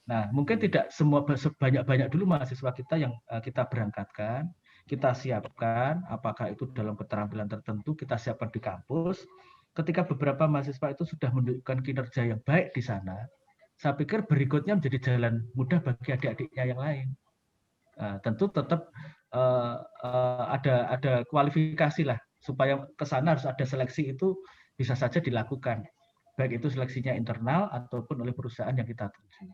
Nah, mungkin tidak semua sebanyak-banyak dulu mahasiswa kita yang kita berangkatkan, kita siapkan, apakah itu dalam keterampilan tertentu, kita siapkan di kampus. Ketika beberapa mahasiswa itu sudah menunjukkan kinerja yang baik di sana, saya pikir berikutnya menjadi jalan mudah bagi adik-adiknya yang lain. Tentu tetap ada kualifikasi lah, supaya ke sana harus ada seleksi, itu bisa saja dilakukan. Baik itu seleksinya internal ataupun oleh perusahaan yang kita tuju.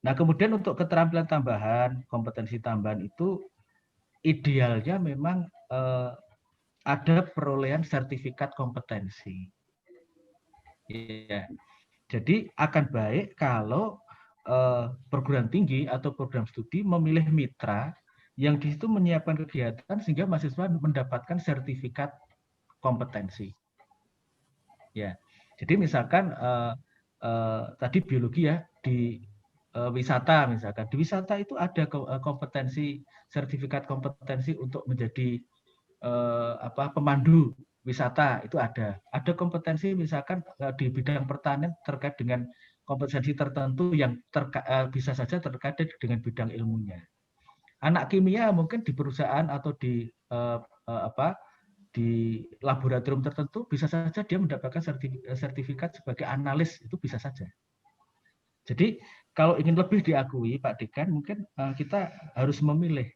Nah, kemudian untuk keterampilan tambahan, kompetensi tambahan itu idealnya memang ada perolehan sertifikat kompetensi. Ya. Jadi akan baik kalau perguruan tinggi atau program studi memilih mitra yang di situ menyiapkan kegiatan sehingga mahasiswa mendapatkan sertifikat kompetensi. Ya. Jadi misalkan tadi biologi ya, di wisata misalkan. Di wisata itu ada kompetensi, sertifikat kompetensi untuk menjadi pemandu wisata, itu ada. Ada kompetensi misalkan di bidang pertanian terkait dengan kompetensi tertentu yang bisa saja terkait dengan bidang ilmunya. Anak kimia mungkin di perusahaan atau di di laboratorium tertentu bisa saja dia mendapatkan sertifikat sebagai analis, itu bisa saja. Jadi kalau ingin lebih diakui Pak Dekan, mungkin kita harus memilih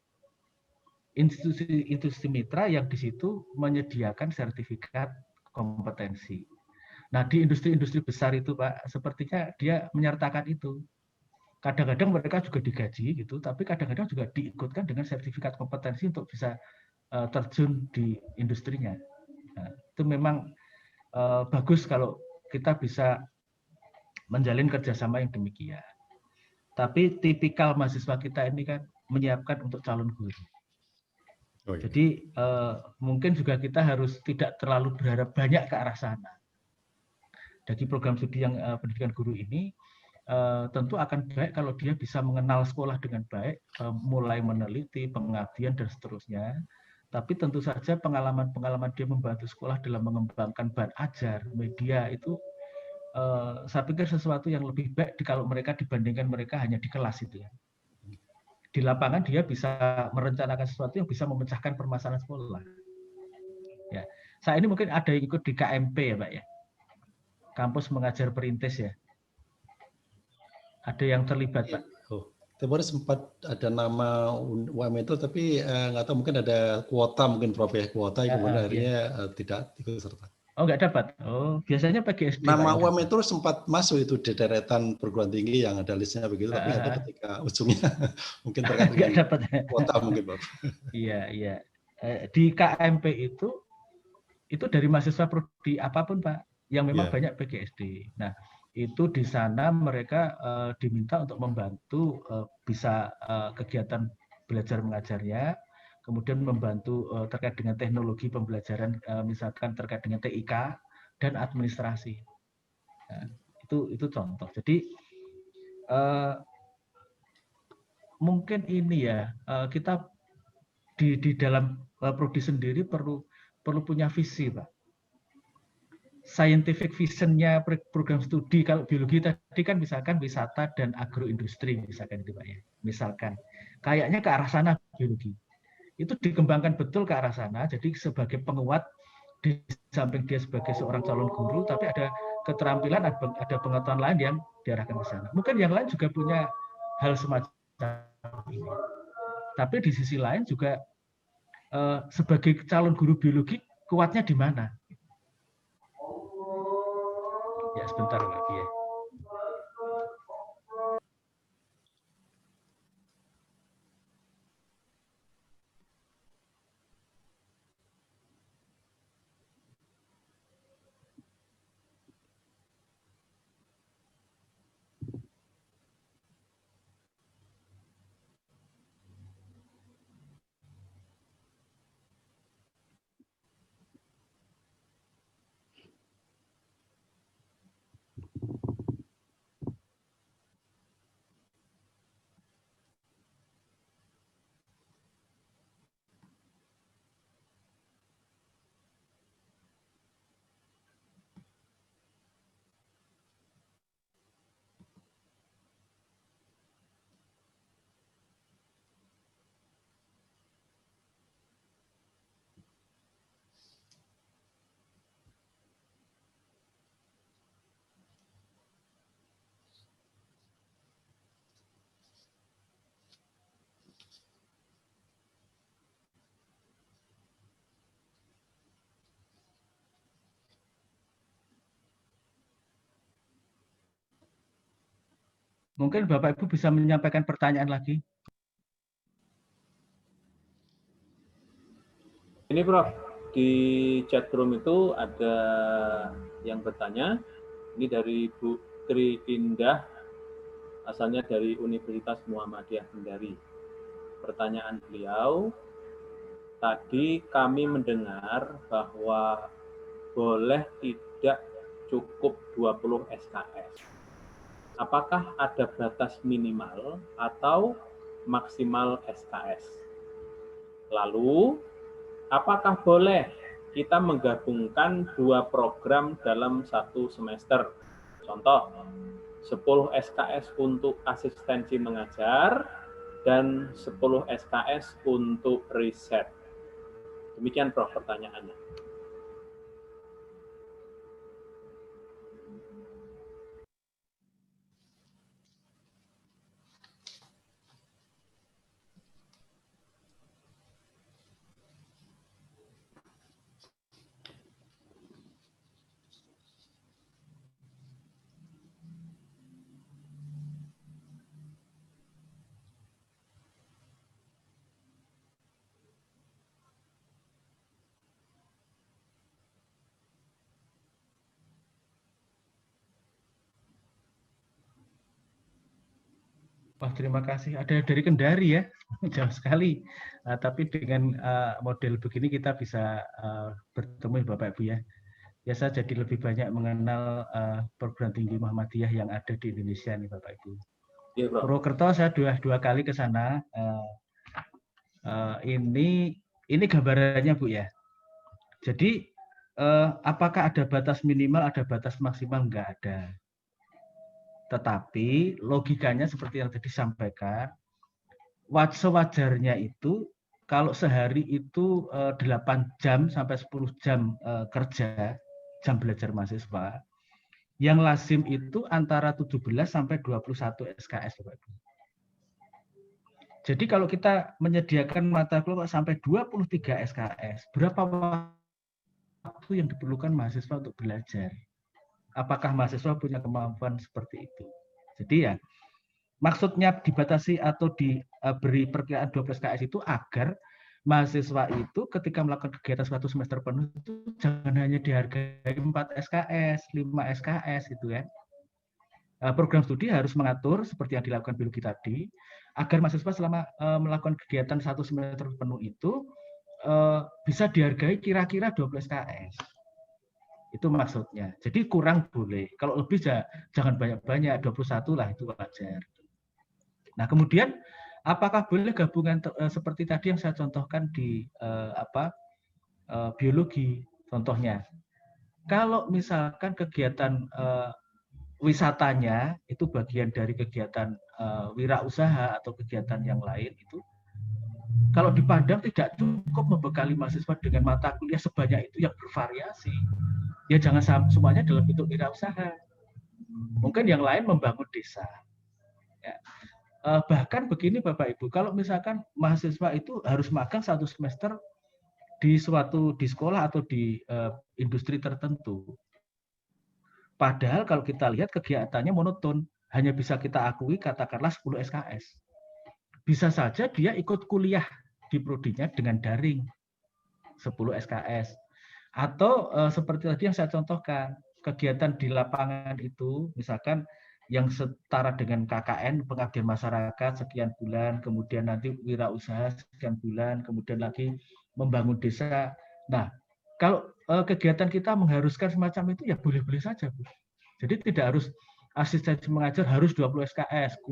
institusi mitra yang di situ menyediakan sertifikat kompetensi. Nah, di industri-industri besar itu Pak, sepertinya dia menyertakan itu. Kadang-kadang mereka juga digaji gitu, tapi kadang-kadang juga diikutkan dengan sertifikat kompetensi untuk bisa terjun di industrinya. Nah, itu memang bagus kalau kita bisa menjalin kerjasama yang demikian. Tapi tipikal mahasiswa kita ini kan menyiapkan untuk calon guru. Oh, iya. Jadi mungkin juga kita harus tidak terlalu berharap banyak ke arah sana. Dari program studi yang pendidikan guru ini tentu akan baik kalau dia bisa mengenal sekolah dengan baik, mulai meneliti, pengabdian dan seterusnya. Tapi tentu saja pengalaman-pengalaman dia membantu sekolah dalam mengembangkan bahan ajar, media itu saya pikir sesuatu yang lebih baik kalau mereka dibandingkan mereka hanya di kelas itu ya. Di lapangan dia bisa merencanakan sesuatu yang bisa memecahkan permasalahan sekolah. Ya, saya ini mungkin ada yang ikut di KMP ya Pak ya, kampus mengajar perintis ya. Ada yang terlibat Pak. Kemarin sempat ada nama UM itu, tapi nggak tahu mungkin ada kuota, mungkin Prof ya, kuota yang kemudian akhirnya tidak ikut serta. Oh nggak dapat. Oh biasanya pakai SD. Nama UM itu sempat masuk itu di deretan perguruan tinggi yang ada listnya begitu, tapi nggak tahu ketika ujungnya mungkin terkait dengan dapat kuota mungkin Prof. Iya iya. Di KMP itu dari mahasiswa prodi apapun Pak, yang memang banyak PGSD. Nah itu di sana mereka diminta untuk membantu bisa kegiatan belajar mengajarnya, kemudian membantu terkait dengan teknologi pembelajaran, misalkan terkait dengan TIK dan administrasi. Nah, itu contoh. Jadi mungkin ini ya, kita di dalam prodi sendiri perlu punya visi Pak. Scientific vision-nya program studi kalau biologi tadi kan misalkan wisata dan agroindustri misalkan itu Pak ya. Misalkan kayaknya ke arah sana biologi. Itu dikembangkan betul ke arah sana. Jadi sebagai penguat di samping dia sebagai seorang calon guru, tapi ada keterampilan, ada pengetahuan lain yang diarahkan ke sana. Mungkin yang lain juga punya hal semacam ini. Tapi di sisi lain juga sebagai calon guru biologi kuatnya di mana? Ya sebentar lagi ya. Mungkin Bapak Ibu bisa menyampaikan pertanyaan lagi. Ini Prof, di chat room itu ada yang bertanya, ini dari Bu Tri Indah, asalnya dari Universitas Muhammadiyah Kendari. Pertanyaan beliau, tadi kami mendengar bahwa boleh tidak cukup 20 SKS. Apakah ada batas minimal atau maksimal SKS? Lalu, apakah boleh kita menggabungkan 2 program dalam 1 semester? Contoh, 10 SKS untuk asistensi mengajar dan 10 SKS untuk riset. Demikian Prof pertanyaannya. Wah, terima kasih. Ada dari Kendari ya, jauh sekali. Tapi dengan model begini kita bisa bertemu Bapak Ibu ya. Ya, saya jadi lebih banyak mengenal perguruan tinggi Muhammadiyah yang ada di Indonesia nih Bapak Ibu. Ya, Prof. Purwokerto saya dua kali ke sana. Ini gambarannya Bu ya. Jadi apakah ada batas minimal, ada batas maksimal? Enggak ada. Tetapi logikanya seperti yang tadi disampaikan, sewajarnya itu kalau sehari itu 8 jam sampai 10 jam kerja, jam belajar mahasiswa, yang lazim itu antara 17 sampai 21 SKS, Bapak Ibu. Jadi kalau kita menyediakan mata kuliah sampai 23 SKS, berapa waktu yang diperlukan mahasiswa untuk belajar? Apakah mahasiswa punya kemampuan seperti itu? Jadi ya, maksudnya dibatasi atau diberi perkiraan 12 SKS itu agar mahasiswa itu ketika melakukan kegiatan 1 semester penuh itu jangan hanya dihargai 4 SKS, 5 SKS gitu ya. Program studi harus mengatur seperti yang dilakukan biologi tadi, agar mahasiswa selama melakukan kegiatan 1 semester penuh itu bisa dihargai kira-kira 12 SKS. Itu maksudnya. Jadi kurang boleh. Kalau lebih jangan banyak-banyak, 21 lah itu wajar. Nah, kemudian apakah boleh gabungan seperti tadi yang saya contohkan di biologi contohnya. Kalau misalkan kegiatan wisatanya itu bagian dari kegiatan wirausaha atau kegiatan yang lain itu, kalau dipandang tidak cukup membekali mahasiswa dengan mata kuliah sebanyak itu yang bervariasi. Ya jangan semuanya dalam bentuk wirausaha. Mungkin yang lain membangun desa. Ya. Bahkan begini Bapak Ibu, kalau misalkan mahasiswa itu harus magang 1 semester di sekolah atau di industri tertentu. Padahal kalau kita lihat kegiatannya monoton, hanya bisa kita akui katakanlah 10 SKS. Bisa saja dia ikut kuliah di prodinya dengan daring 10 SKS. Atau seperti tadi yang saya contohkan, kegiatan di lapangan itu misalkan yang setara dengan KKN, pengabdian masyarakat sekian bulan, kemudian nanti wirausaha sekian bulan, kemudian lagi membangun desa. Nah, kalau kegiatan kita mengharuskan semacam itu ya boleh-boleh saja, Bu. Jadi tidak harus asistensi mengajar harus 20 SKS,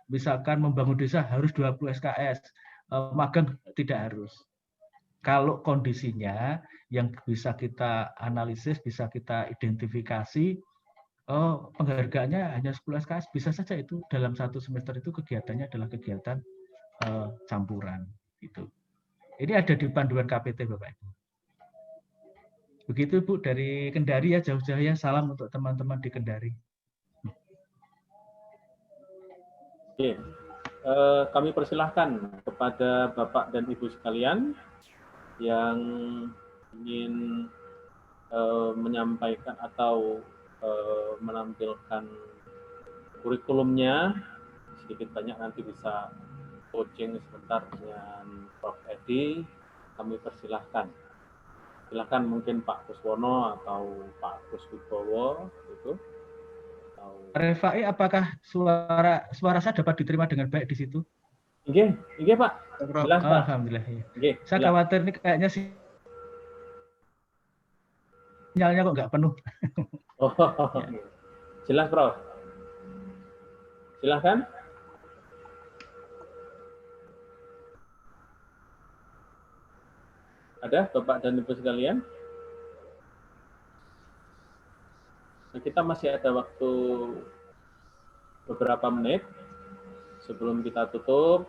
misalkan membangun desa harus 20 SKS, magang tidak harus. Kalau kondisinya yang bisa kita analisis, bisa kita identifikasi, penghargaannya hanya 10 SKS, bisa saja itu dalam 1 semester itu kegiatannya adalah kegiatan campuran. Gitu. Ini ada di panduan KPT Bapak Ibu. Begitu Bu dari Kendari ya, jauh-jauh ya, salam untuk teman-teman di Kendari. Oke, kami persilahkan kepada Bapak dan Ibu sekalian yang ingin menyampaikan atau menampilkan kurikulumnya sedikit banyak nanti bisa coaching sebentar dengan Prof. Edi, kami persilahkan. Silakan mungkin Pak Kuswono atau Pak Gus Wibowo itu. Refai, apakah suara saya dapat diterima dengan baik di situ? Iya Pak. Jelas Pak. Alhamdulillah. Iya, saya khawatir nih kayaknya sinyalnya kok nggak penuh. Oh, jelas Prof. Silakan. Ada Bapak dan Ibu sekalian? Nah, kita masih ada waktu beberapa menit sebelum kita tutup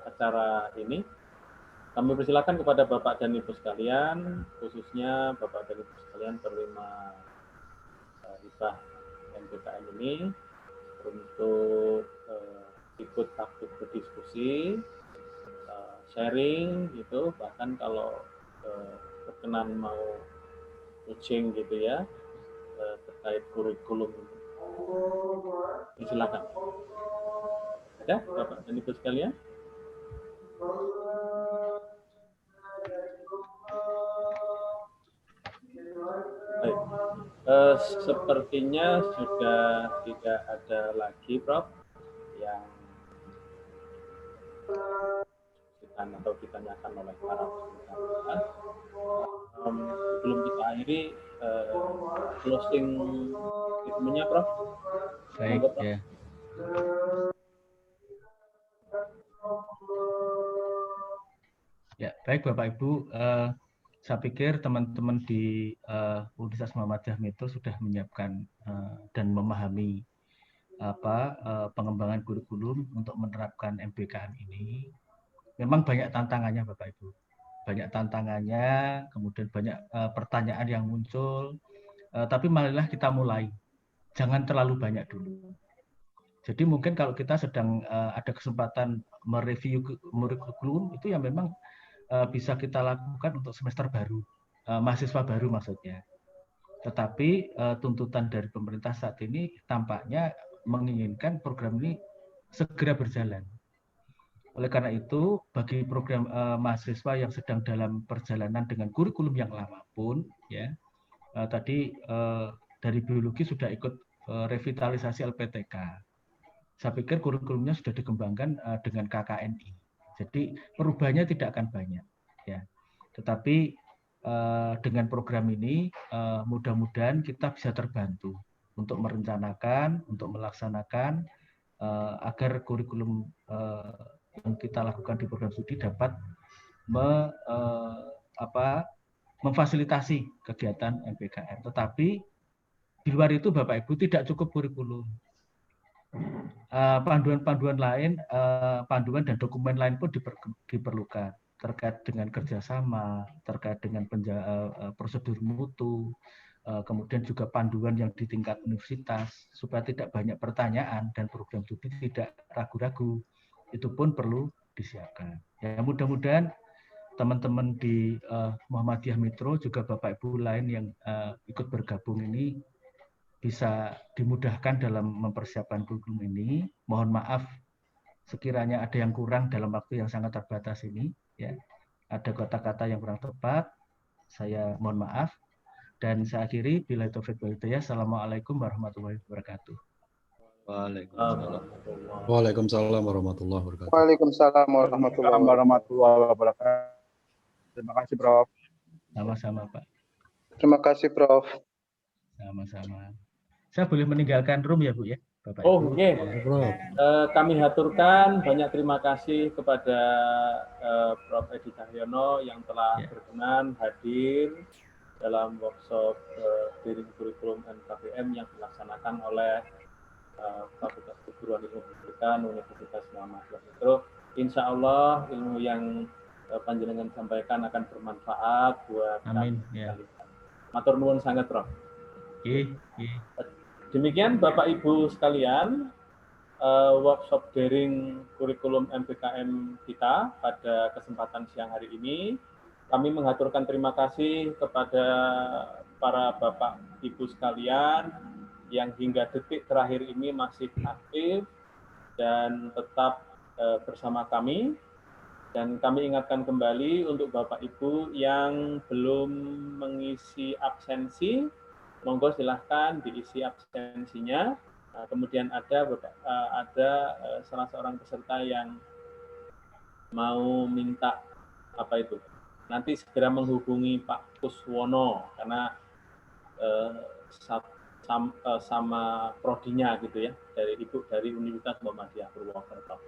acara ini. Kami persilakan kepada Bapak dan Ibu sekalian, khususnya Bapak dan Ibu sekalian penerima hibah MPKM ini untuk ikut aktif berdiskusi, sharing gitu, bahkan kalau berkenan mau coaching gitu ya terkait kurikulum. Silakan. Ada Bapak dan Ibu sekalian? Baik. Sepertinya sudah tidak ada lagi Prof yang atau ditanyakan oleh para peserta. Sebelum kita akhiri closing statement-nya Prof. Baik ya. Ya, baik Bapak Ibu, saya pikir teman-teman di Universitas Muhammadiyah Metro sudah menyiapkan dan memahami pengembangan kurikulum untuk menerapkan MBKM ini. Memang banyak tantangannya Bapak Ibu, banyak tantangannya, kemudian banyak pertanyaan yang muncul, tapi marilah kita mulai, jangan terlalu banyak dulu. Jadi mungkin kalau kita sedang ada kesempatan mereview kurikulum itu yang memang bisa kita lakukan untuk semester baru, mahasiswa baru maksudnya. Tetapi tuntutan dari pemerintah saat ini tampaknya menginginkan program ini segera berjalan. Oleh karena itu, bagi program mahasiswa yang sedang dalam perjalanan dengan kurikulum yang lama pun, ya tadi dari biologi sudah ikut revitalisasi LPTK. Saya pikir kurikulumnya sudah dikembangkan dengan KKNI. Jadi perubahannya tidak akan banyak, ya. Tetapi dengan program ini mudah-mudahan kita bisa terbantu untuk merencanakan, untuk melaksanakan agar kurikulum yang kita lakukan di program studi dapat memfasilitasi kegiatan MBKM. Tetapi di luar itu Bapak Ibu tidak cukup kurikulum. Panduan-panduan lain, panduan dan dokumen lain pun diperlukan terkait dengan kerjasama, terkait dengan prosedur mutu, kemudian juga panduan yang di tingkat universitas supaya tidak banyak pertanyaan dan program studi tidak ragu-ragu, itu pun perlu disiapkan. Ya, mudah-mudahan teman-teman di Muhammadiyah Metro juga Bapak Ibu lain yang ikut bergabung ini bisa dimudahkan dalam mempersiapkan kurikulum ini. Mohon maaf sekiranya ada yang kurang dalam waktu yang sangat terbatas ini, ya. Ada kata-kata yang kurang tepat, saya mohon maaf. Dan saya akhiri, billahi taufiq wal hidayah. Assalamualaikum warahmatullahi wabarakatuh. Waalaikumsalam warahmatullahi wabarakatuh. Waalaikumsalam warahmatullahi wabarakatuh. Terima kasih Prof. Sama-sama Pak. Terima kasih Prof. Sama-sama. Saya boleh meninggalkan room ya Bu ya, Bapak. Oh iya, kami haturkan banyak terima kasih kepada Prof. Edi Cahyono yang telah berkenan hadir dalam workshop Sharing Kurikulum MKBM yang dilaksanakan oleh Fakultas Keguruan Ilmu Pendidikan Universitas Muhammadiyah Metro. Insya Allah ilmu yang panjenengan sampaikan akan bermanfaat buat Amin. Ya. Matur nuwun sangat Prof. Demikian Bapak Ibu sekalian, workshop daring kurikulum MBKM kita pada kesempatan siang hari ini. Kami mengaturkan terima kasih kepada para Bapak Ibu sekalian yang hingga detik terakhir ini masih aktif dan tetap bersama kami. Dan kami ingatkan kembali untuk Bapak Ibu yang belum mengisi absensi, monggo silahkan diisi absensinya. Kemudian ada salah seorang peserta yang mau minta apa itu, nanti segera menghubungi Pak Kuswono karena sama prodinya gitu ya, dari Ibu dari Universitas Muhammadiyah Purwokerto.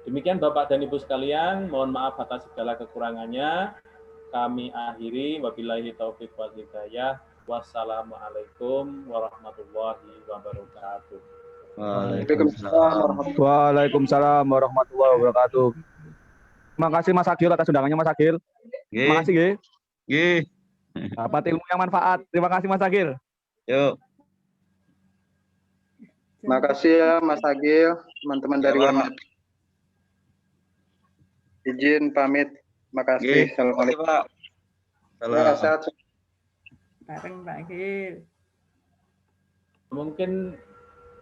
Demikian Bapak dan Ibu sekalian, mohon maaf atas segala kekurangannya. Kami akhiri, wabillahi taufiq wal hidayah. Wassalamualaikum warahmatullahi wabarakatuh. Waalaikumsalam warahmatullahi wabarakatuh. Terima kasih Mas Agil atas undangannya Mas Agil. Terima kasih. Dapat ilmu yang manfaat. Terima kasih Mas Agil. Yuk. Terima kasih ya Mas Agil, teman-teman dari UMAD. Izin pamit. Terima kasih. Assalamualaikum. Pak. Ya, sehat. Bareng Pak Agil. Mungkin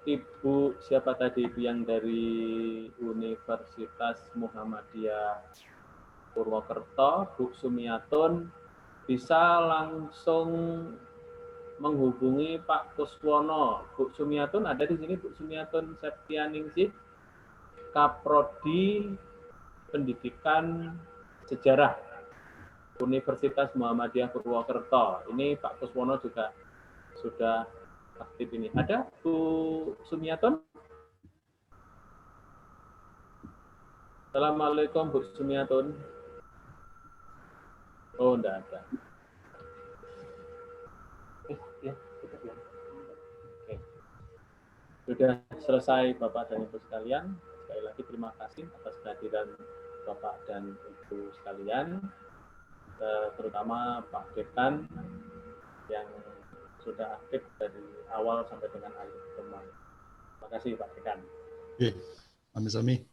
Ibu siapa tadi Ibu yang dari Universitas Muhammadiyah Purwokerto, Bu Sumiatun, bisa langsung menghubungi Pak Kuswono. Bu Sumiatun ada di sini, Bu Sumiatun Septianingsih, Kaprodi Pendidikan Sejarah Universitas Muhammadiyah Purwokerto. Ini Pak Kuswono juga sudah aktif ini. Ada Bu Sumiatun? Assalamualaikum Bu Sumiatun. Oh, enggak ada. Ya, ya. Oke. Sudah selesai Bapak dan Ibu sekalian. Sekali lagi terima kasih atas kehadiran Bapak dan Ibu sekalian, terutama Pak Dekan yang sudah aktif dari awal sampai dengan akhir pertemuan. Terima kasih Pak Dekan. Oke, Sami-sami.